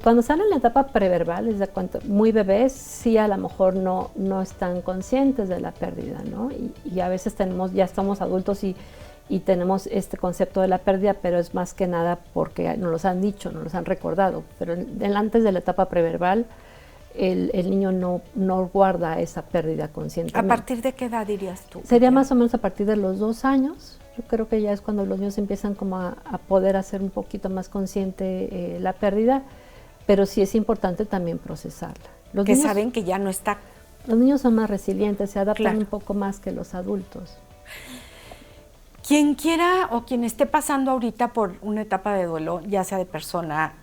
Cuando salen en la etapa preverbal, es de cuando muy bebés, sí a lo mejor no están conscientes de la pérdida, ¿no? Y a veces ya estamos adultos y tenemos este concepto de la pérdida, pero es más que nada porque nos los han dicho, nos los han recordado. Pero antes de la etapa preverbal, el niño no guarda esa pérdida conscientemente.
¿A partir de qué edad dirías tú?
Sería más o menos a partir de los 2 años. Yo creo que ya es cuando los niños empiezan como a poder hacer un poquito más consciente la pérdida, pero sí es importante también procesarla. Los niños
saben que ya no está.
Los niños son más resilientes, se adaptan
Claro.
un poco más que los adultos.
Quien quiera o quien esté pasando ahorita por una etapa de duelo, ya sea de persona,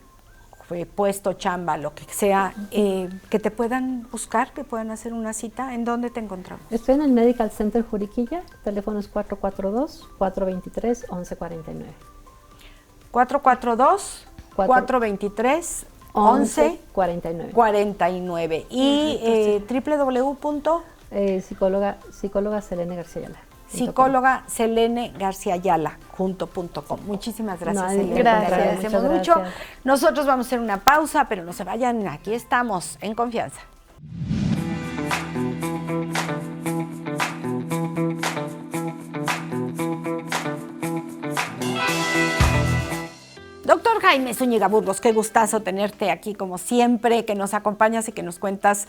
puesto, chamba, lo que sea, que te puedan buscar, que puedan hacer una cita, ¿en dónde te encontramos?
Estoy en el Medical Center Juriquilla, teléfono es 442-423-1149.
442-423-1149. Y www.
Psicóloga Selene García Ayala.
Psicóloga Selene García Ayala, .com. Muchísimas gracias,
No,
Selene.
gracias.
Te agradecemos
Muchas
mucho.
gracias.
Nosotros vamos a hacer una pausa, pero no se vayan, aquí estamos, en confianza. Doctor Jaime Zúñiga Burgos, qué gustazo tenerte aquí como siempre, que nos acompañas y que nos cuentas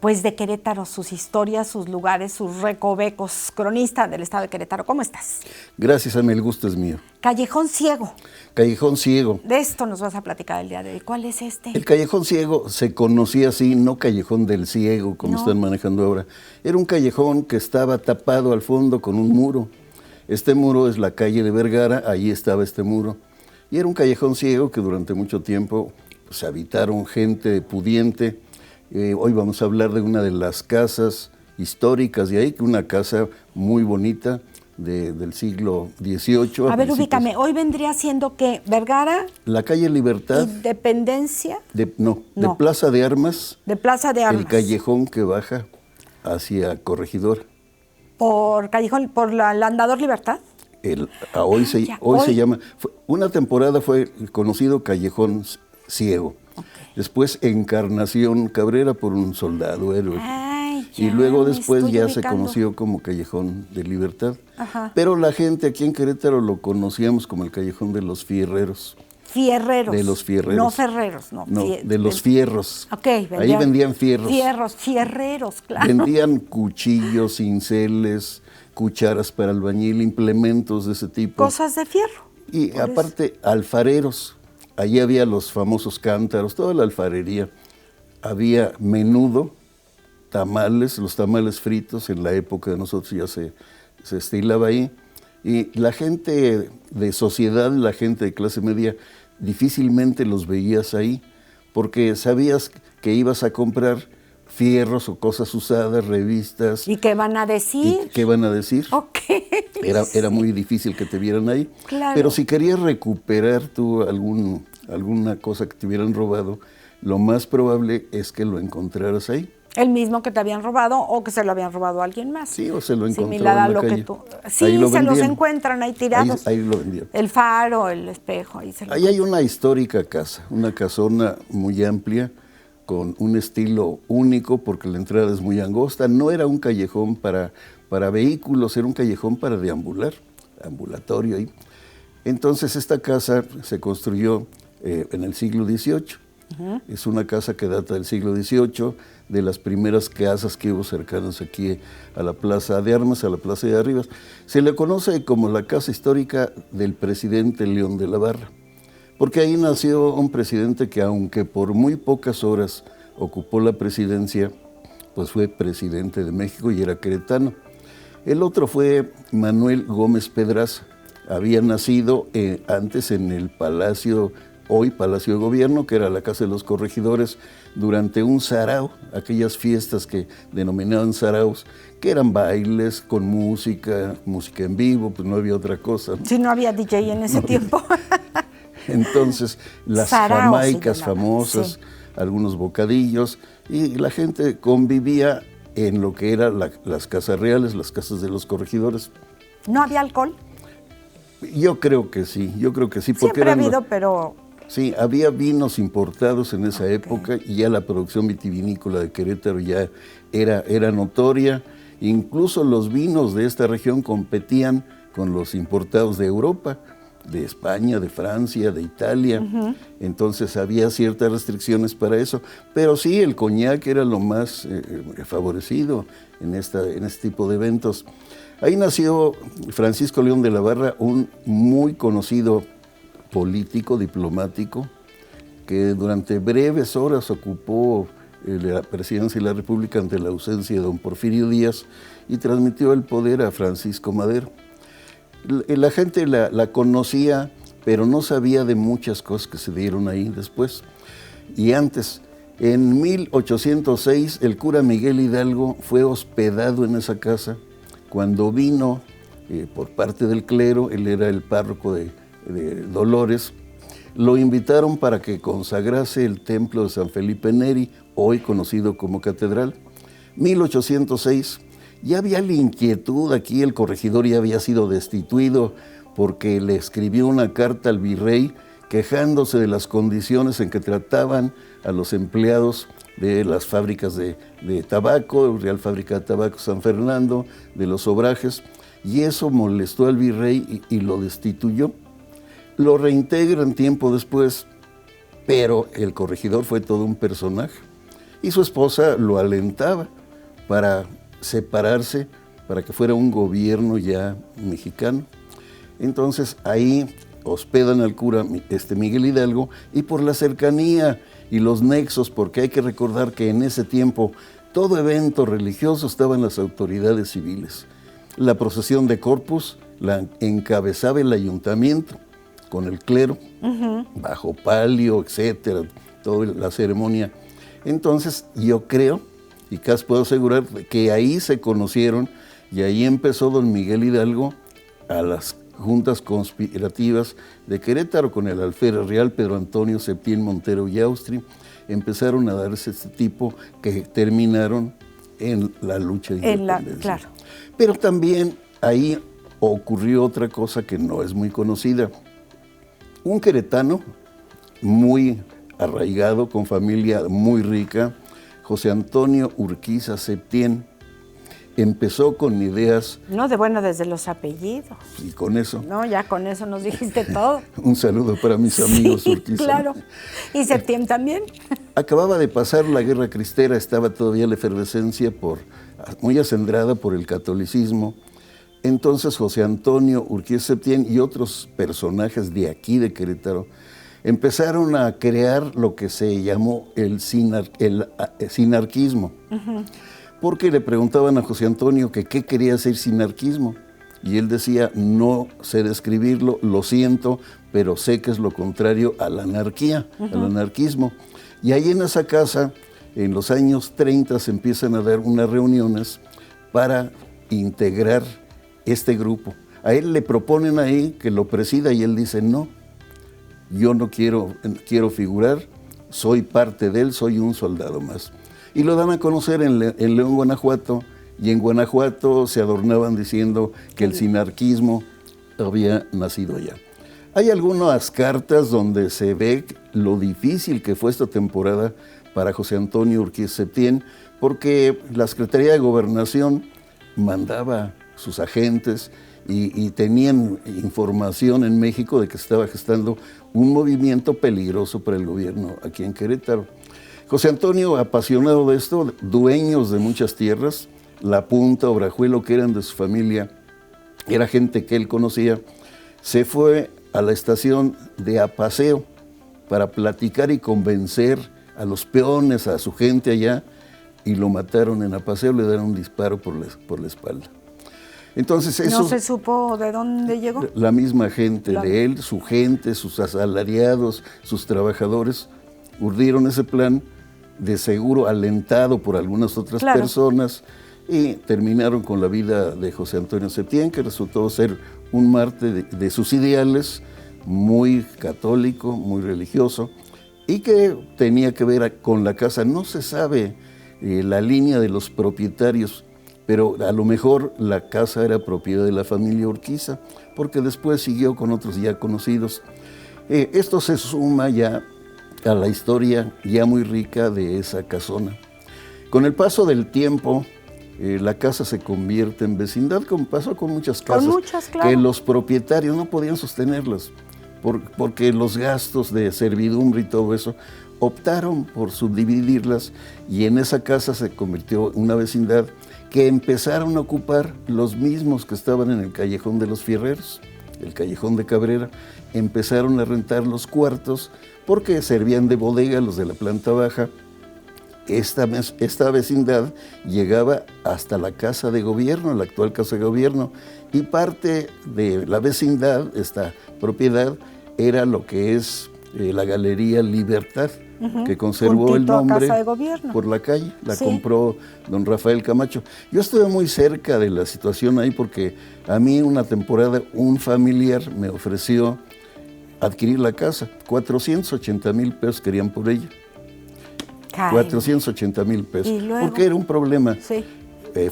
pues de Querétaro, sus historias, sus lugares, sus recovecos. Cronista del estado de Querétaro, ¿cómo estás?
Gracias, Ami, el gusto es mío.
Callejón Ciego,
Callejón Ciego.
de esto nos vas a platicar el día de hoy. ¿Cuál es este?
El Callejón Ciego se conocía así, no Callejón del Ciego, como
No.
están manejando ahora. Era un callejón que estaba tapado al fondo con un muro. Este muro es la calle de Vergara, ahí estaba este muro. Y era un callejón ciego que durante mucho tiempo pues, habitaron gente pudiente. Hoy vamos a hablar de una de las casas históricas de ahí, que una casa muy bonita del siglo XVIII.
A ver, ubícame, hoy vendría siendo que Vergara,
La calle Libertad,
Independencia,
de
No.
Plaza de Armas,
de Plaza de Armas.
el callejón que baja hacia Corregidor.
Por Callejón, por el Andador Libertad.
Hoy
hoy.
se llama, una temporada fue conocido Callejón Ciego. Después Encarnación Cabrera por un soldado héroe.
Ay,
Y
ya
luego
me
después
estoy
ya se
ubicando.
conoció como Callejón de Libertad.
Ajá.
Pero la gente aquí en Querétaro lo conocíamos como el Callejón de los Fierreros.
Fierreros.
De los fierreros.
No ferreros, no.
No, de los fierros.
Ok,
Ahí vendían fierros.
Fierreros, claro.
Vendían cuchillos, cinceles, cucharas para albañil, implementos de ese tipo.
Cosas de fierro.
Y
Por
aparte, alfareros. Allí había los famosos cántaros, toda la alfarería. Había menudo, tamales, los tamales fritos, en la época de nosotros ya se estilaba ahí. Y la gente de sociedad, la gente de clase media, difícilmente los veías ahí, porque sabías que ibas a comprar fierros o cosas usadas, revistas.
¿Y qué van a decir?
¿Y qué van a decir?
Ok.
Era muy difícil que te vieran ahí.
Claro.
Pero si querías recuperar tú alguna cosa que te hubieran robado, lo más probable es que lo encontraras ahí.
El mismo que te habían robado o que se lo habían robado a alguien más.
Sí, o se lo encontraron
Similar a
en la
lo que
calle.
tú.
Ahí
Sí,
lo
se los
vendían.
encuentran ahí tirados.
Ahí lo vendían.
El faro, el espejo, ahí se lo
Ahí hay una histórica casa, una casona muy amplia, con un estilo único, porque la entrada es muy angosta. No era un callejón para vehículos, era un callejón para deambular, ambulatorio ahí. Entonces esta casa se construyó en el siglo XVIII. Es una casa que data del siglo XVIII, de las primeras casas que hubo cercanas aquí a la Plaza de Armas, a la Plaza de Arribas. Se le conoce como la casa histórica del presidente León de la Barra, porque ahí nació un presidente que, aunque por muy pocas horas ocupó la presidencia, pues fue presidente de México y era queretano. El otro fue Manuel Gómez Pedraza. Había nacido antes en el Palacio
hoy Palacio de Gobierno, que era la Casa de los Corregidores, durante un sarao, aquellas fiestas que denominaban saraos, que eran bailes con música en vivo, pues no había otra cosa, ¿no?
Sí, no había DJ en ese tiempo.
Entonces, las
Sarao
jamaicas
se llamaba,
famosas,
sí.
algunos bocadillos, y la gente convivía en lo que eran las casas reales, las casas de los corregidores.
¿No había alcohol?
Yo creo que sí, porque
Siempre ha
eran
habido, pero...
Sí, había vinos importados en esa época y ya la producción vitivinícola de Querétaro ya era notoria. Incluso los vinos de esta región competían con los importados de Europa, de España, de Francia, de Italia. Entonces había ciertas restricciones para eso. Pero sí, el coñac era lo más favorecido en este tipo de eventos. Ahí nació Francisco León de la Barra, un muy conocido político, diplomático, que durante breves horas ocupó la presidencia de la República ante la ausencia de don Porfirio Díaz y transmitió el poder a Francisco Madero. La gente la conocía, pero no sabía de muchas cosas que se dieron ahí después. Y antes, en 1806, el cura Miguel Hidalgo fue hospedado en esa casa. Cuando vino por parte del clero, él era el párroco de Dolores, lo invitaron para que consagrase el templo de San Felipe Neri, hoy conocido como catedral. 1806, ya había la inquietud aquí, el corregidor ya había sido destituido porque le escribió una carta al virrey quejándose de las condiciones en que trataban a los empleados de las fábricas de tabaco, Real Fábrica de Tabaco San Fernando, de los obrajes, y eso molestó al virrey y lo destituyó. Lo reintegran tiempo después, pero el corregidor fue todo un personaje. Y su esposa lo alentaba para separarse, para que fuera un gobierno ya mexicano. Entonces ahí hospedan al cura Miguel Hidalgo, y por la cercanía y los nexos, porque hay que recordar que en ese tiempo todo evento religioso estaban las autoridades civiles. La procesión de Corpus la encabezaba el ayuntamiento, con el clero, bajo palio, etcétera, toda la ceremonia. Entonces, yo creo, y casi puedo asegurar, que ahí se conocieron, y ahí empezó don Miguel Hidalgo a las juntas conspirativas de Querétaro, con el alférez real Pedro Antonio Septién Montero y Austri. Empezaron a darse este tipo que terminaron en la lucha de independencia.
Claro.
Pero también ahí ocurrió otra cosa que no es muy conocida. Un queretano muy arraigado, con familia muy rica, José Antonio Urquiza Septién, empezó con ideas...
No, desde los apellidos.
Y con eso...
No, ya con eso nos dijiste todo.
Un saludo para mis amigos Urquiza.
Claro. Y Septién también.
Acababa de pasar la Guerra Cristera, estaba todavía la efervescencia muy acendrada por el catolicismo. Entonces José Antonio Urquiza Septién y otros personajes de aquí de Querétaro empezaron a crear lo que se llamó el sinarquismo. Porque le preguntaban a José Antonio que qué quería decir sinarquismo. Y él decía, no sé describirlo, lo siento, pero sé que es lo contrario a la anarquía, al anarquismo. Y ahí en esa casa, en los años 30, se empiezan a dar unas reuniones para integrar este grupo. A él le proponen ahí que lo presida y él dice, no, yo no quiero figurar, soy parte de él, soy un soldado más. Y lo dan a conocer en León, Guanajuato, y en Guanajuato se adornaban diciendo que el sinarquismo había nacido allá. Hay algunas cartas donde se ve lo difícil que fue esta temporada para José Antonio Urquiza Septién, porque la Secretaría de Gobernación mandaba sus agentes y tenían información en México de que estaba gestando un movimiento peligroso para el gobierno aquí en Querétaro. José Antonio, apasionado de esto, dueños de muchas tierras, La Punta, Obrajuelo, que eran de su familia, era gente que él conocía, se fue a la estación de Apaseo para platicar y convencer a los peones, a su gente allá, y lo mataron en Apaseo, le dieron un disparo por la espalda. Entonces eso...
¿No se supo de dónde llegó?
La misma gente de él, su gente, sus asalariados, sus trabajadores, urdieron ese plan, de seguro alentado por algunas otras personas, y terminaron con la vida de José Antonio Septién, que resultó ser un mártir de sus ideales, muy católico, muy religioso, y que tenía que ver con la casa. No se sabe la línea de los propietarios, pero a lo mejor la casa era propiedad de la familia Urquiza, porque después siguió con otros ya conocidos. Esto se suma ya a la historia ya muy rica de esa casona. Con el paso del tiempo, la casa se convierte en vecindad, como pasó con muchas casas, que los propietarios no podían sostenerlas, porque los gastos de servidumbre y todo eso, optaron por subdividirlas, y en esa casa se convirtió en una vecindad que empezaron a ocupar los mismos que estaban en el Callejón de los Fierreros, el Callejón de Cabrera. Empezaron a rentar los cuartos porque servían de bodega los de la planta baja. Esta vecindad llegaba hasta la Casa de Gobierno, la actual Casa de Gobierno, y parte de la vecindad, esta propiedad, era lo que es la Galería Libertad, que conservó el nombre
Casa de Gobierno.
Por la calle, la compró don Rafael Camacho. Yo estuve muy cerca de la situación ahí porque a mí una temporada un familiar me ofreció adquirir la casa, 480,000 pesos querían por ella. 480,000 pesos, porque era un problema.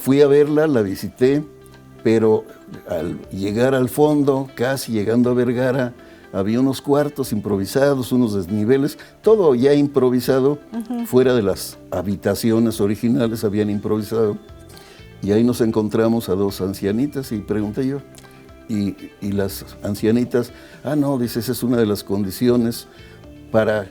Fui a verla, la visité, pero al llegar al fondo, casi llegando a Vergara, había unos cuartos improvisados, unos desniveles, todo ya improvisado, fuera de las habitaciones originales habían improvisado. Y ahí nos encontramos a dos ancianitas y pregunté yo, y las ancianitas, no, dice, esa es una de las condiciones para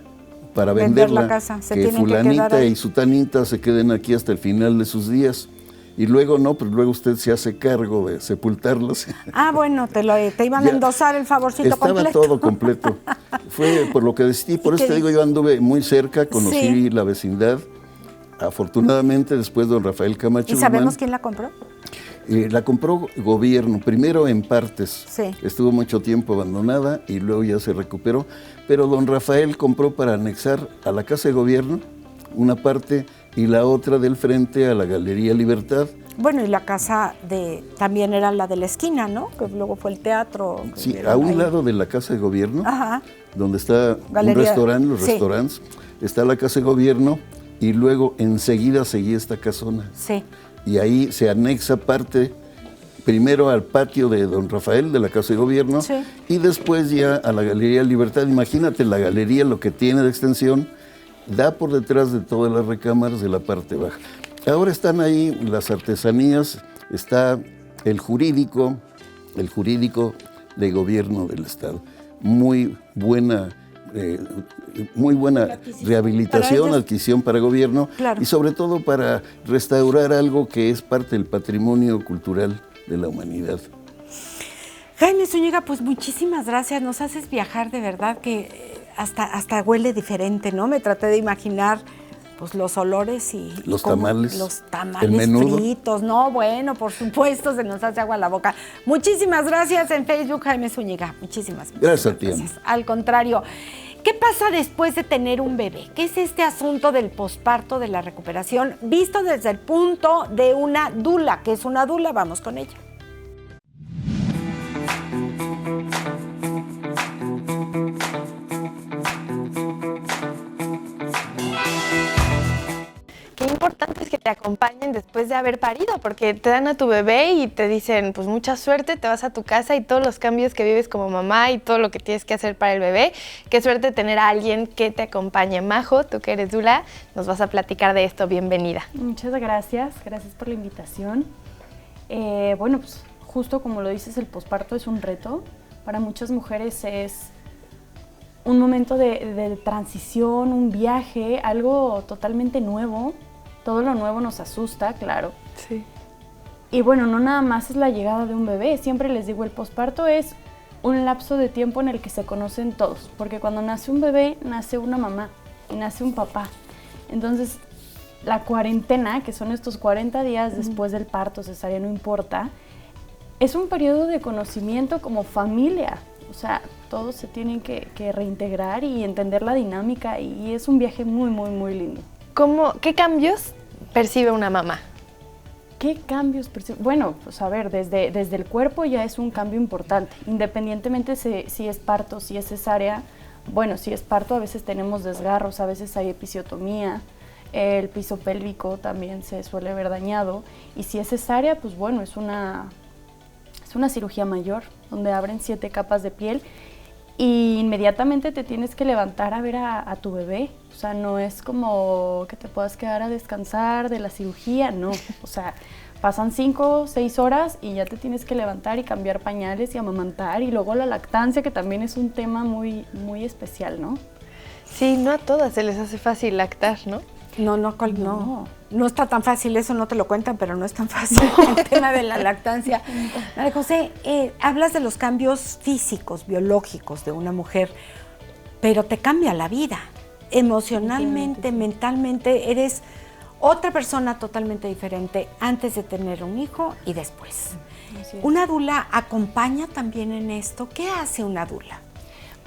venderla,
la casa.
Que fulanita y sutanita se queden aquí hasta el final de sus días. Y luego pues luego usted se hace cargo de sepultarlas.
Bueno, te iban a endosar el favorcito completo.
Estaba todo completo. Fue por lo que decidí, por eso te digo, yo anduve muy cerca, conocí la vecindad. Afortunadamente, después don Rafael Camacho.
¿Y sabemos quién la compró?
La compró Gobierno, primero en partes. Estuvo mucho tiempo abandonada y luego ya se recuperó. Pero don Rafael compró para anexar a la Casa de Gobierno una parte y la otra del frente a la Galería Libertad.
Bueno, y la casa también era la de la esquina, ¿no? Que luego fue el teatro.
Sí, a un lado de la Casa de Gobierno, donde está un restaurante, los restaurantes, está la Casa de Gobierno y luego enseguida seguía esta casona. Y ahí se anexa parte, primero al patio de don Rafael, de la Casa de Gobierno, y después ya a la Galería Libertad. Imagínate la galería, lo que tiene de extensión, da por detrás de todas las recámaras de la parte baja. Ahora están ahí las artesanías, está el jurídico de Gobierno del Estado. Muy buena rehabilitación, adquisición para Gobierno, y sobre todo para restaurar algo que es parte del patrimonio cultural de la humanidad.
Jaime Zúñiga, pues muchísimas gracias, nos haces viajar, de verdad que hasta huele diferente, ¿no? Me traté de imaginar pues los olores y
los tamales,
el menudo, fritos, no, bueno, por supuesto, se nos hace agua a la boca. Muchísimas gracias en Facebook, Jaime Zúñiga, muchísimas
gracias a ti.
Al contrario. ¿Qué pasa después de tener un bebé? ¿Qué es este asunto del posparto, de la recuperación, visto desde el punto de una dula? ¿Qué es una dula? Vamos con ella.
Qué importante es que te acompañen después de haber parido, porque te dan a tu bebé y te dicen, pues mucha suerte, te vas a tu casa y todos los cambios que vives como mamá y todo lo que tienes que hacer para el bebé. Qué suerte tener a alguien que te acompañe. Majo, tú que eres dula, nos vas a platicar de esto. Bienvenida.
Muchas gracias por la invitación. Bueno, pues justo como lo dices, el posparto es un reto. Para muchas mujeres es un momento de transición, un viaje, algo totalmente nuevo. Todo lo nuevo nos asusta, claro.
Sí.
Y bueno, no nada más es la llegada de un bebé. Siempre les digo, el posparto es un lapso de tiempo en el que se conocen todos. Porque cuando nace un bebé, nace una mamá y nace un papá. Entonces, la cuarentena, que son estos 40 días después del parto, cesárea, no importa, Es un periodo de conocimiento como familia, o sea, todos se tienen que reintegrar y entender la dinámica y es un viaje muy, muy, muy lindo.
¿Qué cambios percibe una mamá?
¿Qué cambios percibe? Bueno, pues a ver, desde el cuerpo ya es un cambio importante, independientemente si es parto, si es cesárea. Bueno, si es parto a veces tenemos desgarros, a veces hay episiotomía, el piso pélvico también se suele ver dañado y si es cesárea, pues bueno, es una cirugía mayor donde abren 7 capas de piel y inmediatamente te tienes que levantar a ver a tu bebé. O sea, no es como que te puedas quedar a descansar de la cirugía, no. O sea, pasan 5 o 6 horas y ya te tienes que levantar y cambiar pañales y amamantar y luego la lactancia, que también es un tema muy, muy especial, ¿no?
Sí, no a todas se les hace fácil lactar, ¿no?
No está tan fácil, eso no te lo cuentan, pero no es tan fácil el tema de la lactancia. María José, hablas de los cambios físicos, biológicos de una mujer, pero te cambia la vida. Emocionalmente, mentalmente, eres otra persona totalmente diferente antes de tener un hijo y después. ¿Una dula acompaña también en esto? ¿Qué hace una dula?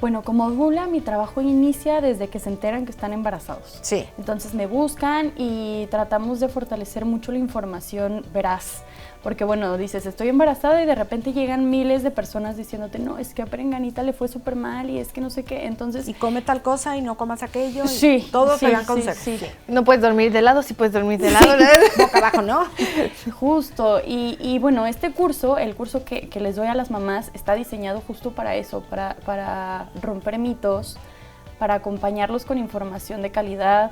Bueno, como dula, mi trabajo inicia desde que se enteran que están embarazados.
Sí.
Entonces me buscan y tratamos de fortalecer mucho la información veraz. Porque bueno, dices, estoy embarazada y de repente llegan miles de personas diciéndote, no, es que a Perenganita le fue súper mal y es que no sé qué. Entonces,
y come tal cosa y no comas aquello.
Sí.
Y todos te dan consejos.
Sí.
No puedes dormir de lado, sí puedes dormir de lado.
Boca abajo, ¿no?
Justo. Y bueno, este curso, el curso que les doy a las mamás, está diseñado justo para eso, para romper mitos, para acompañarlos con información de calidad.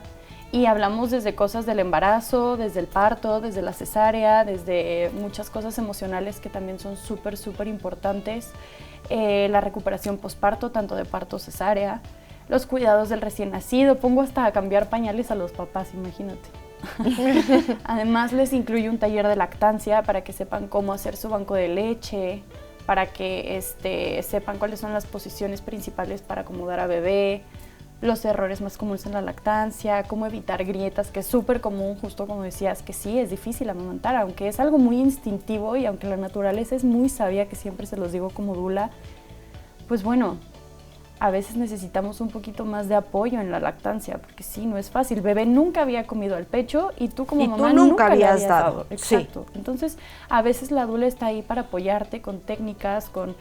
Y hablamos desde cosas del embarazo, desde el parto, desde la cesárea, desde muchas cosas emocionales que también son súper, súper importantes. La recuperación posparto, tanto de parto cesárea, los cuidados del recién nacido. Pongo hasta a cambiar pañales a los papás, imagínate. Además, les incluye un taller de lactancia para que sepan cómo hacer su banco de leche, para que sepan cuáles son las posiciones principales para acomodar a bebé, los errores más comunes en la lactancia, cómo evitar grietas, que es súper común, justo como decías, que sí, es difícil amamantar, aunque es algo muy instintivo y aunque la naturaleza es muy sabia, que siempre se los digo como dula, pues bueno, a veces necesitamos un poquito más de apoyo en la lactancia, porque sí, no es fácil. Bebé nunca había comido al pecho y tú como mamá nunca le habías dado. Exacto. Sí. Entonces, a veces la dula está ahí para apoyarte con técnicas, con,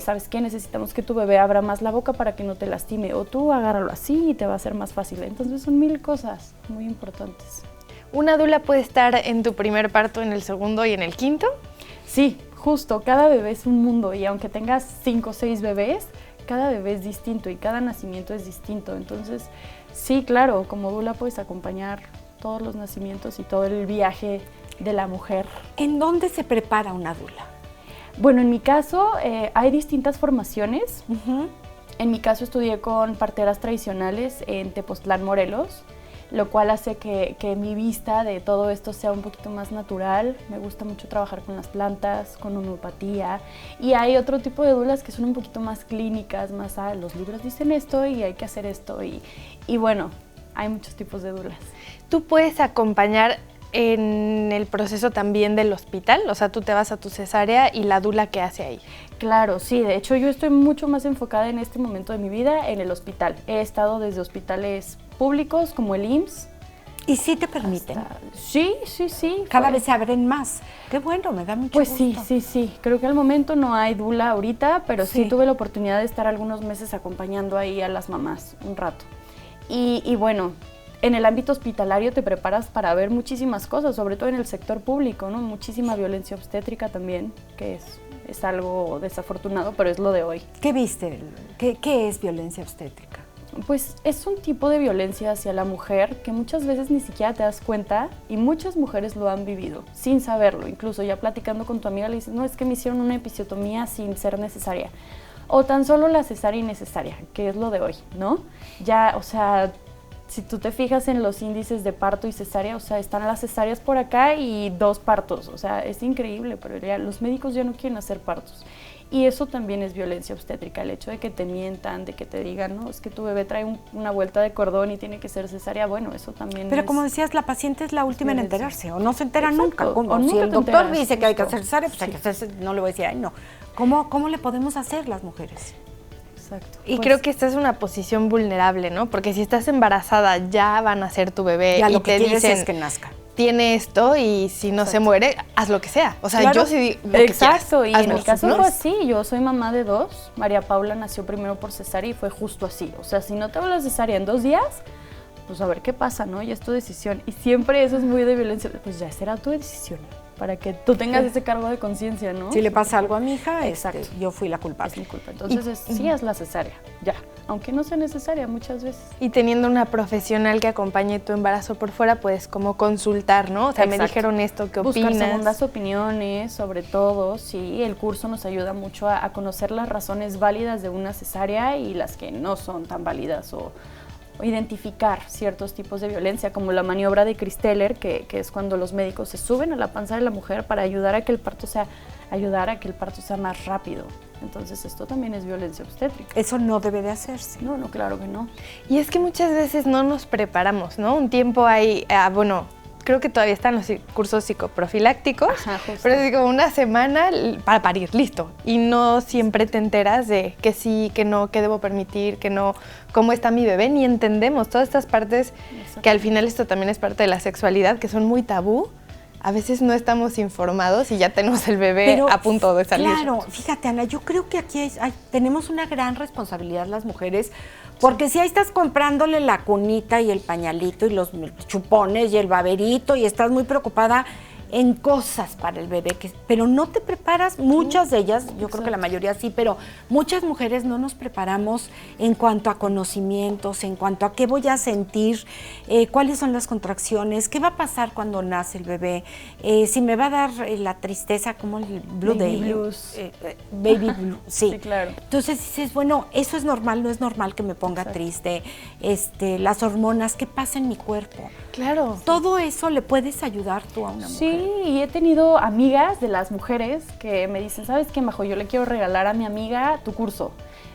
¿sabes qué? Necesitamos que tu bebé abra más la boca para que no te lastime, o tú agárralo así y te va a ser más fácil. Entonces, son 1000 cosas muy importantes.
¿Una dula puede estar en tu primer parto, en el segundo y en el quinto?
Sí, justo. Cada bebé es un mundo y aunque tengas 5 o 6 bebés, cada bebé es distinto y cada nacimiento es distinto. Entonces, sí, claro, como dula puedes acompañar todos los nacimientos y todo el viaje de la mujer.
¿En dónde se prepara una dula?
Bueno, en mi caso hay distintas formaciones. En mi caso estudié con parteras tradicionales en Tepoztlán, Morelos, lo cual hace que mi vista de todo esto sea un poquito más natural. Me gusta mucho trabajar con las plantas, con homeopatía, y hay otro tipo de dulas que son un poquito más clínicas, más los libros dicen esto y hay que hacer esto, y bueno, hay muchos tipos de dulas.
¿Tú puedes acompañar en el proceso también del hospital? O sea, tú te vas a tu cesárea y la dula, ¿qué hace ahí?
Claro, sí, de hecho yo estoy mucho más enfocada en este momento de mi vida en el hospital. He estado desde hospitales públicos como el IMSS.
¿Y sí te permiten?
Sí.
Cada vez se abren más. Qué bueno, me da mucho gusto.
Pues sí. Creo que al momento no hay dula ahorita, pero sí tuve la oportunidad de estar algunos meses acompañando ahí a las mamás un rato. Y bueno, en el ámbito hospitalario te preparas para ver muchísimas cosas, sobre todo en el sector público, ¿no? Muchísima violencia obstétrica también, que es algo desafortunado, pero es lo de hoy.
¿Qué viste? ¿Qué es violencia obstétrica?
Pues es un tipo de violencia hacia la mujer que muchas veces ni siquiera te das cuenta y muchas mujeres lo han vivido sin saberlo. Incluso ya platicando con tu amiga le dices, no, es que me hicieron una episiotomía sin ser necesaria. O tan solo la cesárea innecesaria, que es lo de hoy, ¿no? Ya, o sea, si tú te fijas en los índices de parto y cesárea, o sea, están las cesáreas por acá y 2 partos. O sea, es increíble, pero ya los médicos ya no quieren hacer partos. Y eso también es violencia obstétrica, el hecho de que te mientan, de que te digan, no, es que tu bebé trae una vuelta de cordón y tiene que ser cesárea, bueno, eso también
Pero
es...
como decías, la paciente es la última en enterarse, o no se entera nunca.
Exacto,
Como
o
si
nunca
el
te
doctor
enteras,
dice que hay que
justo.
hacer cesárea, pues hay que hacer, no le voy a decir, ay, no. ¿Cómo le podemos hacer las mujeres?
Exacto.
Y
Pues,
creo que esta es una posición vulnerable, ¿no? Porque si estás embarazada, ya van a ser tu bebé
Ya
y
lo que
te
quieres
dicen,
es que nazca.
tiene esto y si no se muere, haz lo que sea. O sea,
Claro.
yo sí digo, lo que
exacto,
quieras,
y en
hazlo,
mi caso
¿no?
fue así, yo soy mamá de 2, María Paula nació primero por cesárea y fue justo así, o sea, si no te hago la cesárea en 2 días, pues a ver qué pasa, ¿no? Y es tu decisión, y siempre eso es muy de violencia, pues ya será tu decisión, para que tú tengas ese cargo de conciencia, ¿no?
Si le pasa algo a mi hija,
Exacto.
yo fui la
Es
culpable.
mi culpa, entonces sí es la cesárea, ya, aunque no sea necesaria muchas veces.
Y teniendo una profesional que acompañe tu embarazo por fuera, puedes como consultar, ¿no? O sea, me
Exacto.
dijeron esto, ¿qué
Buscar
opinas?
segundas opiniones, sobre todo, sí, el curso nos ayuda mucho a conocer las razones válidas de una cesárea y las que no son tan válidas o identificar ciertos tipos de violencia, como la maniobra de Christeller, que es cuando los médicos se suben a la panza de la mujer para ayudar a que el parto sea más rápido. Entonces esto también es violencia obstétrica.
Eso no debe de hacerse.
No, claro que no.
Y es que muchas veces no nos preparamos, ¿no? Un tiempo hay, bueno, creo que todavía están los cursos psicoprofilácticos,
Ajá, justo.
pero es como una semana para parir, listo. Y no siempre te enteras de que sí, que no, que debo permitir, que no, cómo está mi bebé, ni entendemos todas estas partes que al final esto también es parte de la sexualidad, que son muy tabú. A veces no estamos informados y ya tenemos el bebé
Pero,
a punto de salir.
Claro, fíjate, Ana, yo creo que aquí tenemos una gran responsabilidad las mujeres, porque si ahí estás comprándole la cunita y el pañalito y los chupones y el baberito y estás muy preocupada en cosas para el bebé, pero no te preparas, muchas de ellas, yo creo que la mayoría sí, pero muchas mujeres no nos preparamos en cuanto a conocimientos, en cuanto a qué voy a sentir, cuáles son las contracciones, qué va a pasar cuando nace el bebé, si me va a dar la tristeza, como el Blue
Baby
Day,
blues.
Baby Blue, sí.
Sí, claro.
Entonces dices, bueno, eso es normal, no es normal que me ponga triste, las hormonas, qué pasa en mi cuerpo.
Claro.
Todo eso le puedes ayudar tú a una mujer.
Sí, y he tenido amigas de las mujeres que me dicen, ¿sabes qué, Majo? Yo le quiero regalar a mi amiga tu curso.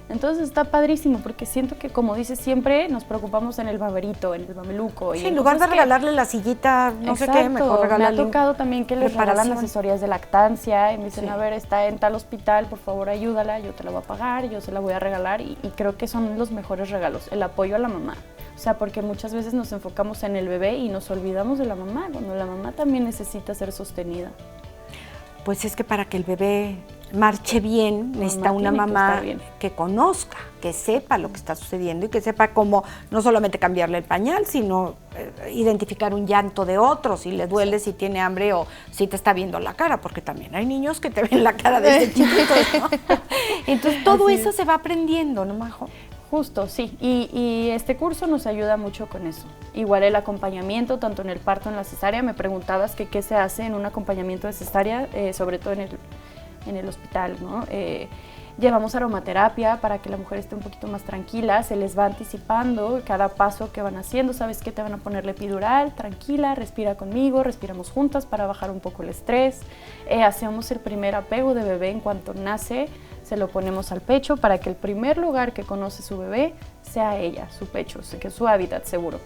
Entonces está padrísimo, porque siento que, como dices, siempre nos preocupamos en el baberito, en el mameluco.
Sí,
y
en lugar de
cosas que-
regalarle la sillita, no sé qué,
Exacto,
mejor
me
regálale
ha tocado también que les regalan
preparación.
asesorías de lactancia y me dicen,
Sí.
a ver, está en tal hospital, por favor ayúdala, yo te la voy a pagar, yo se la voy a regalar y creo que son los mejores regalos, el apoyo a la mamá. O sea, porque muchas veces nos enfocamos en el bebé y nos olvidamos de la mamá, cuando la mamá también necesita ser sostenida.
Pues es que para que el bebé marche bien, necesita una
tiene que
mamá
estar bien.
que conozca, que sepa lo que está sucediendo y que sepa cómo no solamente cambiarle el pañal, sino identificar un llanto de otro, si le duele, si tiene hambre o si te está viendo la cara, porque también hay niños que te ven la cara desde chiquitos, ¿no? Entonces todo eso se va aprendiendo, ¿no, Majo?
Justo, sí, y este curso nos ayuda mucho con eso. Igual el acompañamiento, tanto en el parto, en la cesárea, me preguntabas que qué se hace en un acompañamiento de cesárea, sobre todo en el hospital, ¿no? Llevamos aromaterapia para que la mujer esté un poquito más tranquila, se les va anticipando cada paso que van haciendo, sabes que te van a poner la epidural, tranquila, respira conmigo, respiramos juntas para bajar un poco el estrés, hacemos el primer apego de bebé en cuanto nace, se lo ponemos al pecho para que el primer lugar que conoce su bebé sea ella, su pecho, que es su hábitat seguro.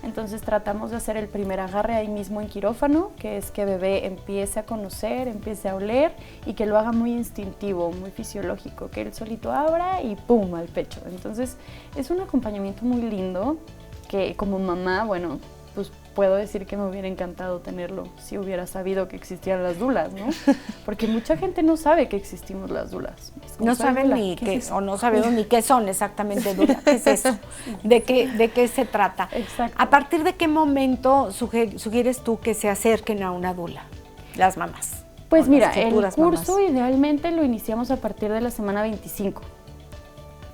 Entonces tratamos de hacer el primer agarre ahí mismo en quirófano, que es que bebé empiece a conocer, empiece a oler y que lo haga muy instintivo, muy fisiológico, que él solito abra y ¡pum! Al pecho. Entonces es un acompañamiento muy lindo que como mamá, bueno, pues puedo decir que me hubiera encantado tenerlo si hubiera sabido que existían las dulas, ¿no? Porque mucha gente no sabe que existimos las dulas.
No saben ni qué, o no sabemos ni qué son exactamente dulas. ¿Qué es eso? ¿De qué se trata?
Exacto.
¿A partir de qué momento sugieres tú que se acerquen a una dula, las mamás?
Pues
o
mira,
las
el
futuras
curso
mamás?
idealmente lo iniciamos a partir de la semana 25,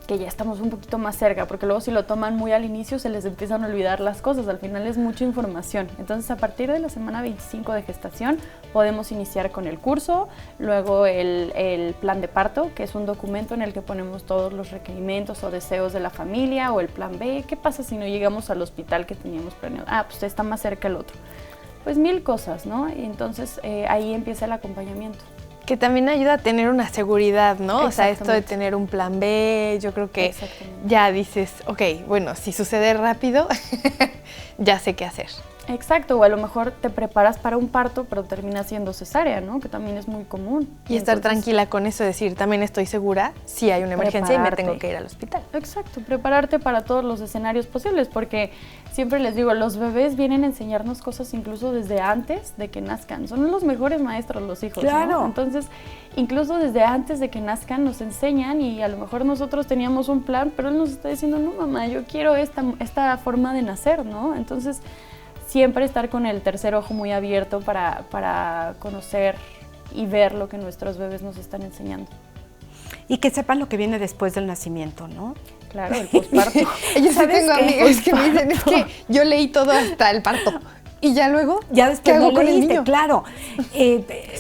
que ya estamos un poquito más cerca, porque luego si lo toman muy al inicio se les empiezan a olvidar las cosas, al final es mucha información. Entonces a partir de la semana 25 de gestación podemos iniciar con el curso, luego el plan de parto, que es un documento en el que ponemos todos los requerimientos o deseos de la familia, o el plan B, ¿qué pasa si no llegamos al hospital que teníamos planeado? Ah, pues está más cerca el otro. Pues 1000 cosas, ¿no? Y entonces ahí empieza el acompañamiento.
Que también ayuda a tener una seguridad, ¿no? O sea, esto de
Exactamente.
tener un plan B, yo creo que
Exactamente.
ya dices, ok, bueno, si sucede rápido, ya sé qué hacer.
Exacto, o a lo mejor te preparas para un parto, pero termina siendo cesárea, ¿no? Que también es muy común.
Y estar
entonces,
tranquila con eso, decir, también estoy segura si hay una emergencia y me
Prepararte.
tengo que ir al hospital.
Exacto, prepararte para todos los escenarios posibles, porque siempre les digo, los bebés vienen a enseñarnos cosas incluso desde antes de que nazcan. Son los mejores maestros los hijos, ¿no?
Claro.
Entonces, incluso desde antes de que nazcan nos enseñan y a lo mejor nosotros teníamos un plan, pero él nos está diciendo, no mamá, yo quiero esta forma de nacer, ¿no? Entonces, siempre estar con el tercer ojo muy abierto para conocer y ver lo que nuestros bebés nos están enseñando.
Y que sepan lo que viene después del nacimiento, ¿no?
Claro, el posparto.
Yo sí
¿Sabes
tengo
qué?
amigas que me dicen, es que yo leí todo hasta el parto. Y ya luego,
Ya
¿qué
después
hago
no
con el
leíste,
niño?
claro.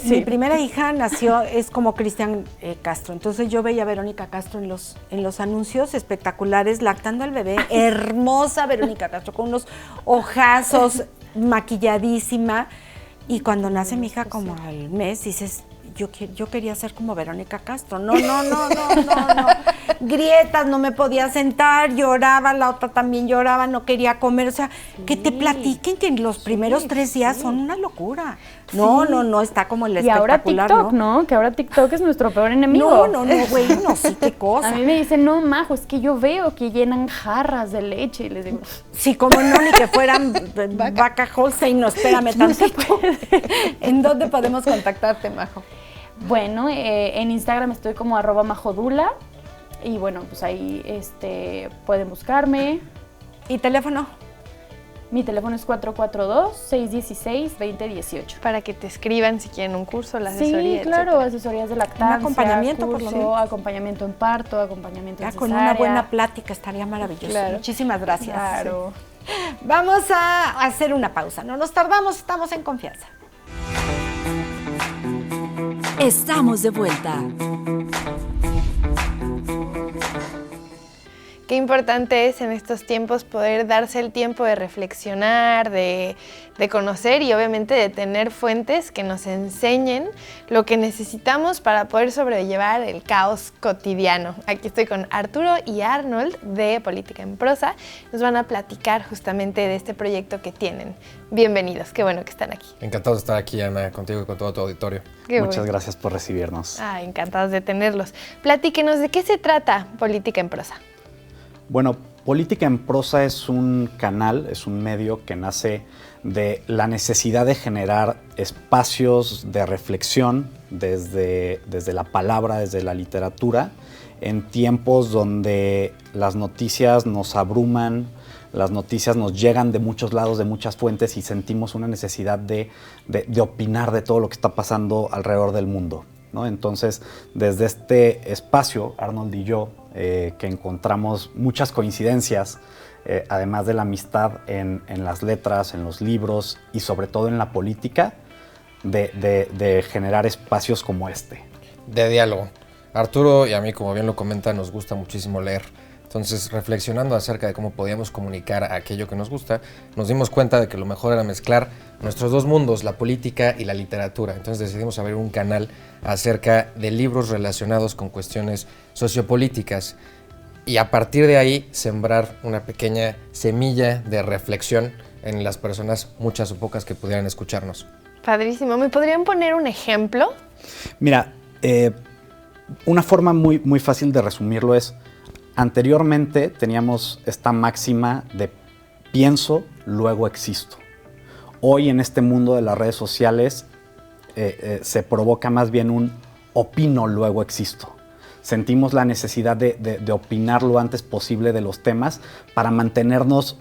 Mi primera hija nació, es como Cristian Castro. Entonces yo veía a Verónica Castro en los anuncios espectaculares, lactando al bebé. Hermosa Verónica Castro, con unos ojazos, maquilladísima. Y cuando nace mi hija como al mes, dices, yo quería ser como Verónica Castro. No. Grietas, no me podía sentar, lloraba, la otra también lloraba, no quería comer. O sea, que te platiquen que los primeros 3 días son una locura. No, está como el
Y ahora
espectacular,
TikTok, ¿no? Que ahora TikTok es nuestro peor enemigo.
No, güey, no, sí, qué cosa.
A mí me dicen, no, Majo, es que yo veo que llenan jarras de leche. Y les digo,
Sí, como no, ni que fueran vaca Holstein, no, espérame tantito. ¿En dónde podemos contactarte, Majo?
bueno, en Instagram estoy como @majodula. Y bueno, pues ahí pueden buscarme.
¿Y teléfono?
Mi teléfono es 442-616-2018.
Para que te escriban si quieren un curso, la
Sí,
asesoría,
claro,
etcétera.
asesorías de lactancia,
acompañamiento, por lo
curso,
menos.
acompañamiento en parto, acompañamiento en
Ya con
cesárea.
una buena plática estaría maravilloso.
Claro.
Muchísimas gracias.
Claro.
Vamos a hacer una pausa. No nos tardamos, estamos en confianza.
Estamos de vuelta.
Qué importante es en estos tiempos poder darse el tiempo de reflexionar, de conocer y obviamente de tener fuentes que nos enseñen lo que necesitamos para poder sobrellevar el caos cotidiano. Aquí estoy con Arturo y Arnold de Política en Prosa. Nos van a platicar justamente de este proyecto que tienen. Bienvenidos, qué bueno que están aquí.
Encantado de estar aquí, Ana, contigo y con todo tu auditorio.
Qué
Muchas
bueno.
gracias por recibirnos.
Encantados de tenerlos. Platíquenos, ¿de qué se trata Política en Prosa?
Bueno, Política en Prosa es un canal, es un medio que nace de la necesidad de generar espacios de reflexión desde la palabra, desde la literatura, en tiempos donde las noticias nos abruman, las noticias nos llegan de muchos lados, de muchas fuentes y sentimos una necesidad de opinar de todo lo que está pasando alrededor del mundo, ¿no? Entonces, desde este espacio, Arnold y yo, que encontramos muchas coincidencias, además de la amistad en las letras, en los libros y sobre todo en la política, de generar espacios como este.
De diálogo. Arturo y a mí, como bien lo comenta, nos gusta muchísimo leer. Entonces, reflexionando acerca de cómo podíamos comunicar aquello que nos gusta, nos dimos cuenta de que lo mejor era mezclar nuestros dos mundos, la política y la literatura. Entonces decidimos abrir un canal acerca de libros relacionados con cuestiones sociopolíticas y a partir de ahí sembrar una pequeña semilla de reflexión en las personas, muchas o pocas, que pudieran escucharnos.
Padrísimo. ¿Me podrían poner un ejemplo?
Mira, una forma muy, muy fácil de resumirlo es, anteriormente teníamos esta máxima de pienso, luego existo. Hoy en este mundo de las redes sociales se provoca más bien un opino, luego existo. Sentimos la necesidad de opinar lo antes posible de los temas para mantenernos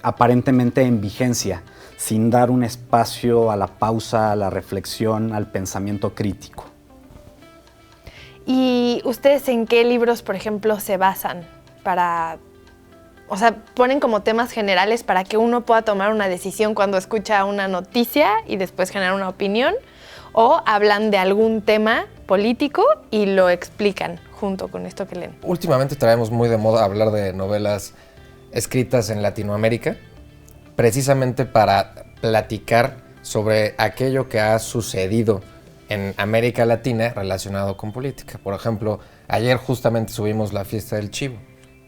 aparentemente en vigencia, sin dar un espacio a la pausa, a la reflexión, al pensamiento crítico.
¿Y ustedes en qué libros, por ejemplo, se basan para, o sea, ponen como temas generales para que uno pueda tomar una decisión cuando escucha una noticia y después generar una opinión? ¿O hablan de algún tema político y lo explican junto con esto que leen?
Últimamente traemos muy de moda hablar de novelas escritas en Latinoamérica, precisamente para platicar sobre aquello que ha sucedido en América Latina relacionado con política. Por ejemplo, ayer justamente subimos La fiesta del chivo,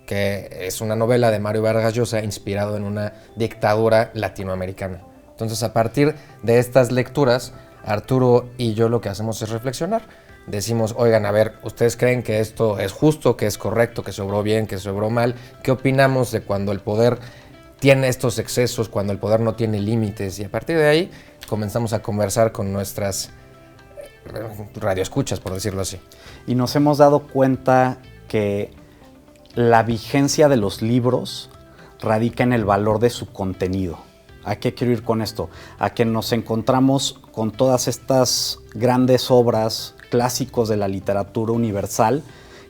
que es una novela de Mario Vargas Llosa inspirado en una dictadura latinoamericana. Entonces, a partir de estas lecturas, Arturo y yo lo que hacemos es reflexionar. Decimos, oigan, a ver, ¿ustedes creen que esto es justo, que es correcto, que se obró bien, que se obró mal? ¿Qué opinamos de cuando el poder tiene estos excesos, cuando el poder no tiene límites? Y a partir de ahí comenzamos a conversar con nuestras radioescuchas, por decirlo así.
Y nos hemos dado cuenta que la vigencia de los libros radica en el valor de su contenido. ¿A qué quiero ir con esto? A que nos encontramos con todas estas grandes obras, clásicos de la literatura universal,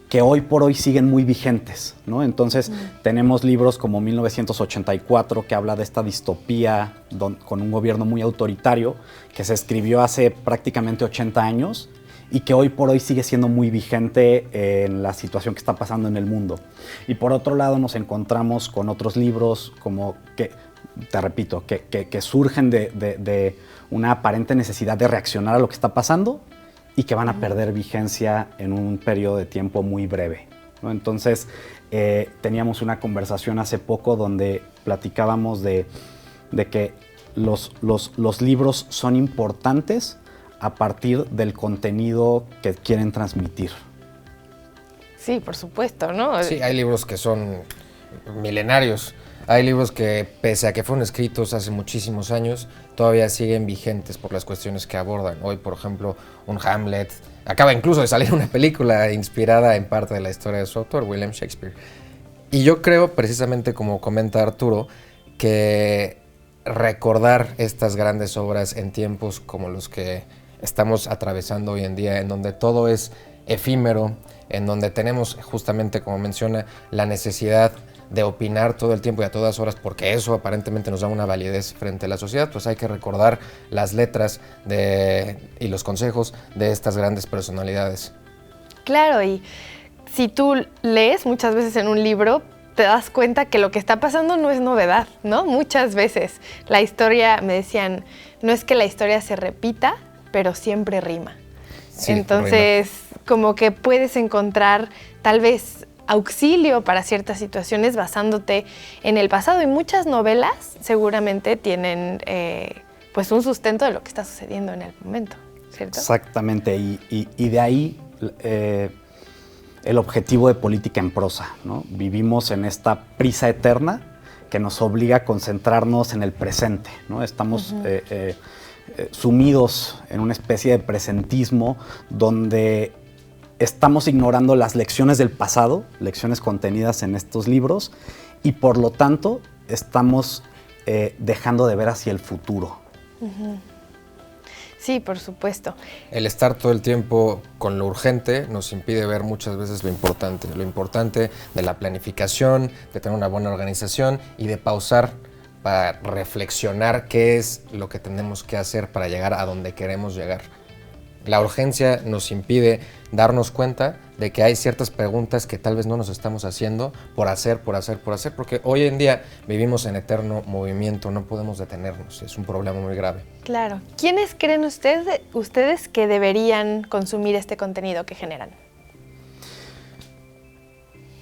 que hoy por hoy siguen muy vigentes, ¿no? Entonces, tenemos libros como 1984, que habla de esta distopía con un gobierno muy autoritario, que se escribió hace prácticamente 80 años y que hoy por hoy sigue siendo muy vigente en la situación que está pasando en el mundo. Y por otro lado, nos encontramos con otros libros como que, te repito, que surgen de una aparente necesidad de reaccionar a lo que está pasando y que van a perder vigencia en un periodo de tiempo muy breve, ¿no? Entonces, teníamos una conversación hace poco donde platicábamos de que los libros son importantes a partir del contenido que quieren transmitir.
Sí, por supuesto, ¿no?
Sí, hay libros que son milenarios. Hay libros que, pese a que fueron escritos hace muchísimos años, todavía siguen vigentes por las cuestiones que abordan. Hoy, por ejemplo, un Hamlet. Acaba incluso de salir una película inspirada en parte de la historia de su autor, William Shakespeare. Y yo creo, precisamente como comenta Arturo, que recordar estas grandes obras en tiempos como los que estamos atravesando hoy en día, en donde todo es efímero, en donde tenemos justamente, como menciona, la necesidad de opinar todo el tiempo y a todas horas, porque eso aparentemente nos da una validez frente a la sociedad, pues hay que recordar las letras y los consejos de estas grandes personalidades.
Claro, y si tú lees muchas veces en un libro, te das cuenta que lo que está pasando no es novedad, ¿no? Muchas veces la historia, me decían, no es que la historia se repita, pero siempre rima. Sí, entonces, rima. Como que puedes encontrar tal vez auxilio para ciertas situaciones basándote en el pasado, y muchas novelas seguramente tienen pues un sustento de lo que está sucediendo en el momento, ¿cierto?
Exactamente, y de ahí el objetivo de Política en Prosa, ¿no? Vivimos en esta prisa eterna que nos obliga a concentrarnos en el presente, ¿no? Estamos sumidos en una especie de presentismo donde estamos ignorando las lecciones del pasado, lecciones contenidas en estos libros, y por lo tanto estamos dejando de ver hacia el futuro.
Sí, por supuesto.
El estar todo el tiempo con lo urgente nos impide ver muchas veces lo importante de la planificación, de tener una buena organización y de pausar para reflexionar qué es lo que tenemos que hacer para llegar a donde queremos llegar. La urgencia nos impide darnos cuenta de que hay ciertas preguntas que tal vez no nos estamos haciendo por hacer, porque hoy en día vivimos en eterno movimiento, no podemos detenernos, es un problema muy grave.
Claro. ¿Quiénes creen ustedes que deberían consumir este contenido que generan?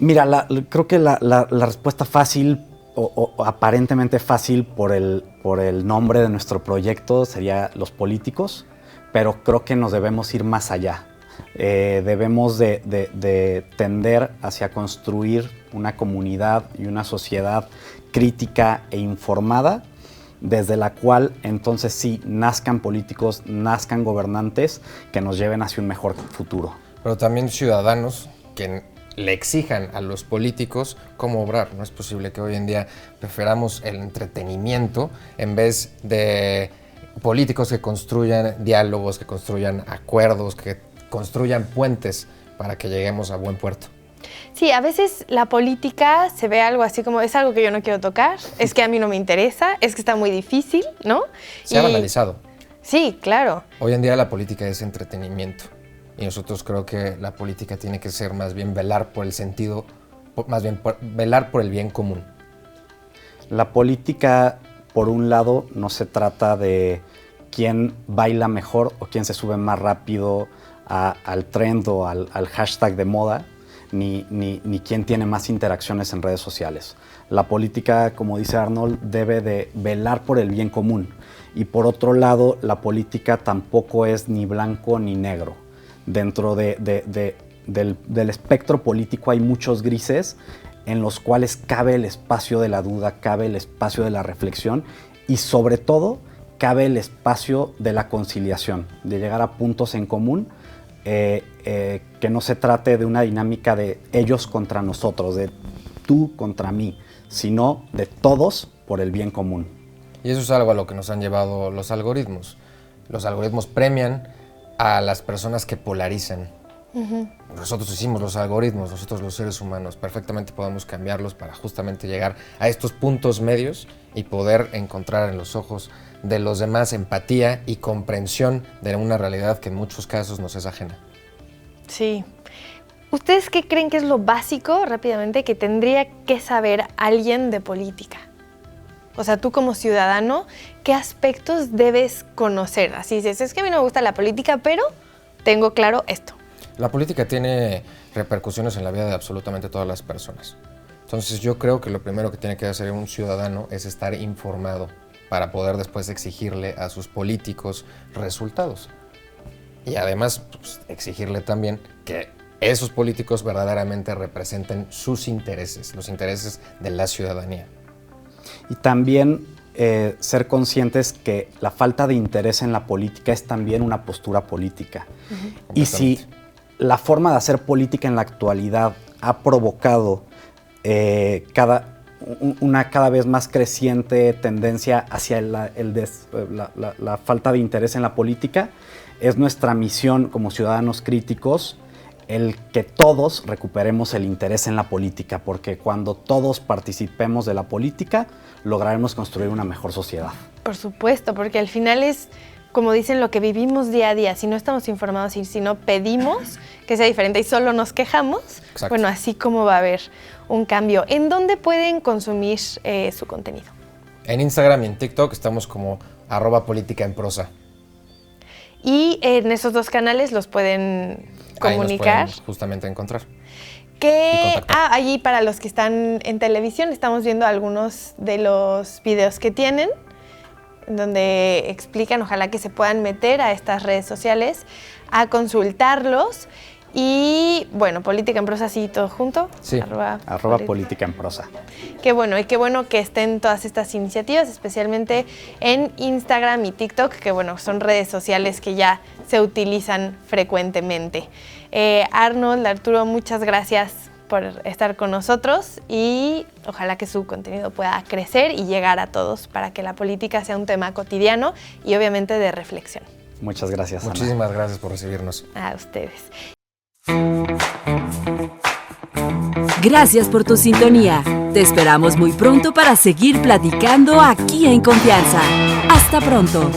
Mira, creo que la respuesta fácil o aparentemente fácil por el nombre de nuestro proyecto sería los políticos, pero creo que nos debemos ir más allá. Debemos de tender hacia construir una comunidad y una sociedad crítica e informada, desde la cual entonces sí nazcan políticos, nazcan gobernantes que nos lleven hacia un mejor futuro.
Pero también ciudadanos que le exijan a los políticos cómo obrar. No es posible que hoy en día preferamos el entretenimiento en vez de políticos que construyan diálogos, que construyan acuerdos, que construyan puentes para que lleguemos a buen puerto.
Sí, a veces la política se ve algo así como, es algo que yo no quiero tocar, es que a mí no me interesa, es que está muy difícil, ¿no?
Se ha banalizado.
Sí, claro.
Hoy en día la política es entretenimiento y nosotros creo que la política tiene que ser más bien velar por el sentido, más bien velar por el bien común.
La política, por un lado, no se trata de quién baila mejor o quién se sube más rápido al trend o al hashtag de moda, ni quién tiene más interacciones en redes sociales. La política, como dice Arnold, debe de velar por el bien común. Y por otro lado, la política tampoco es ni blanco ni negro. Dentro del espectro político hay muchos grises en los cuales cabe el espacio de la duda, cabe el espacio de la reflexión y sobre todo cabe el espacio de la conciliación, de llegar a puntos en común, que no se trate de una dinámica de ellos contra nosotros, de tú contra mí, sino de todos por el bien común.
Y eso es algo a lo que nos han llevado los algoritmos. Los algoritmos premian a las personas que polarizan. Nosotros hicimos los algoritmos, nosotros los seres humanos, perfectamente podemos cambiarlos para justamente llegar a estos puntos medios y poder encontrar en los ojos de los demás empatía y comprensión de una realidad que en muchos casos nos es ajena.
Sí. ¿Ustedes qué creen que es lo básico, rápidamente, que tendría que saber alguien de política? O sea, tú como ciudadano, ¿qué aspectos debes conocer? Así dices, es que a mí no me gusta la política, pero tengo claro esto.
La política tiene repercusiones en la vida de absolutamente todas las personas. Entonces yo creo que lo primero que tiene que hacer un ciudadano es estar informado para poder después exigirle a sus políticos resultados. Y además pues, exigirle también que esos políticos verdaderamente representen sus intereses, los intereses de la ciudadanía.
Y también ser conscientes que la falta de interés en la política es también una postura política. Y si la forma de hacer política en la actualidad ha provocado una cada vez más creciente tendencia hacia la falta de interés en la política, es nuestra misión como ciudadanos críticos el que todos recuperemos el interés en la política, porque cuando todos participemos de la política, lograremos construir una mejor sociedad.
Por supuesto, porque al final es, como dicen, lo que vivimos día a día. Si no estamos informados y si no pedimos que sea diferente y solo nos quejamos,
Exacto.
Bueno, así como va a haber un cambio. ¿En dónde pueden consumir su contenido?
En Instagram y en TikTok estamos como @políticaenprosa.
Y en esos dos canales los pueden comunicar.
Ahí nos pueden justamente encontrar.
Allí para los que están en televisión estamos viendo algunos de los videos que tienen, donde explican, ojalá que se puedan meter a estas redes sociales a consultarlos. Y bueno, Política en Prosa, sí, todo junto.
Sí, arroba Política en Prosa.
Qué bueno, y qué bueno que estén todas estas iniciativas, especialmente en Instagram y TikTok, que bueno, son redes sociales que ya se utilizan frecuentemente. Arnold, Arturo, muchas gracias por estar con nosotros y ojalá que su contenido pueda crecer y llegar a todos para que la política sea un tema cotidiano y obviamente de reflexión.
Muchas gracias, Ana.
Muchísimas gracias por recibirnos.
A ustedes.
Gracias por tu sintonía. Te esperamos muy pronto para seguir platicando aquí en Confianza. Hasta pronto.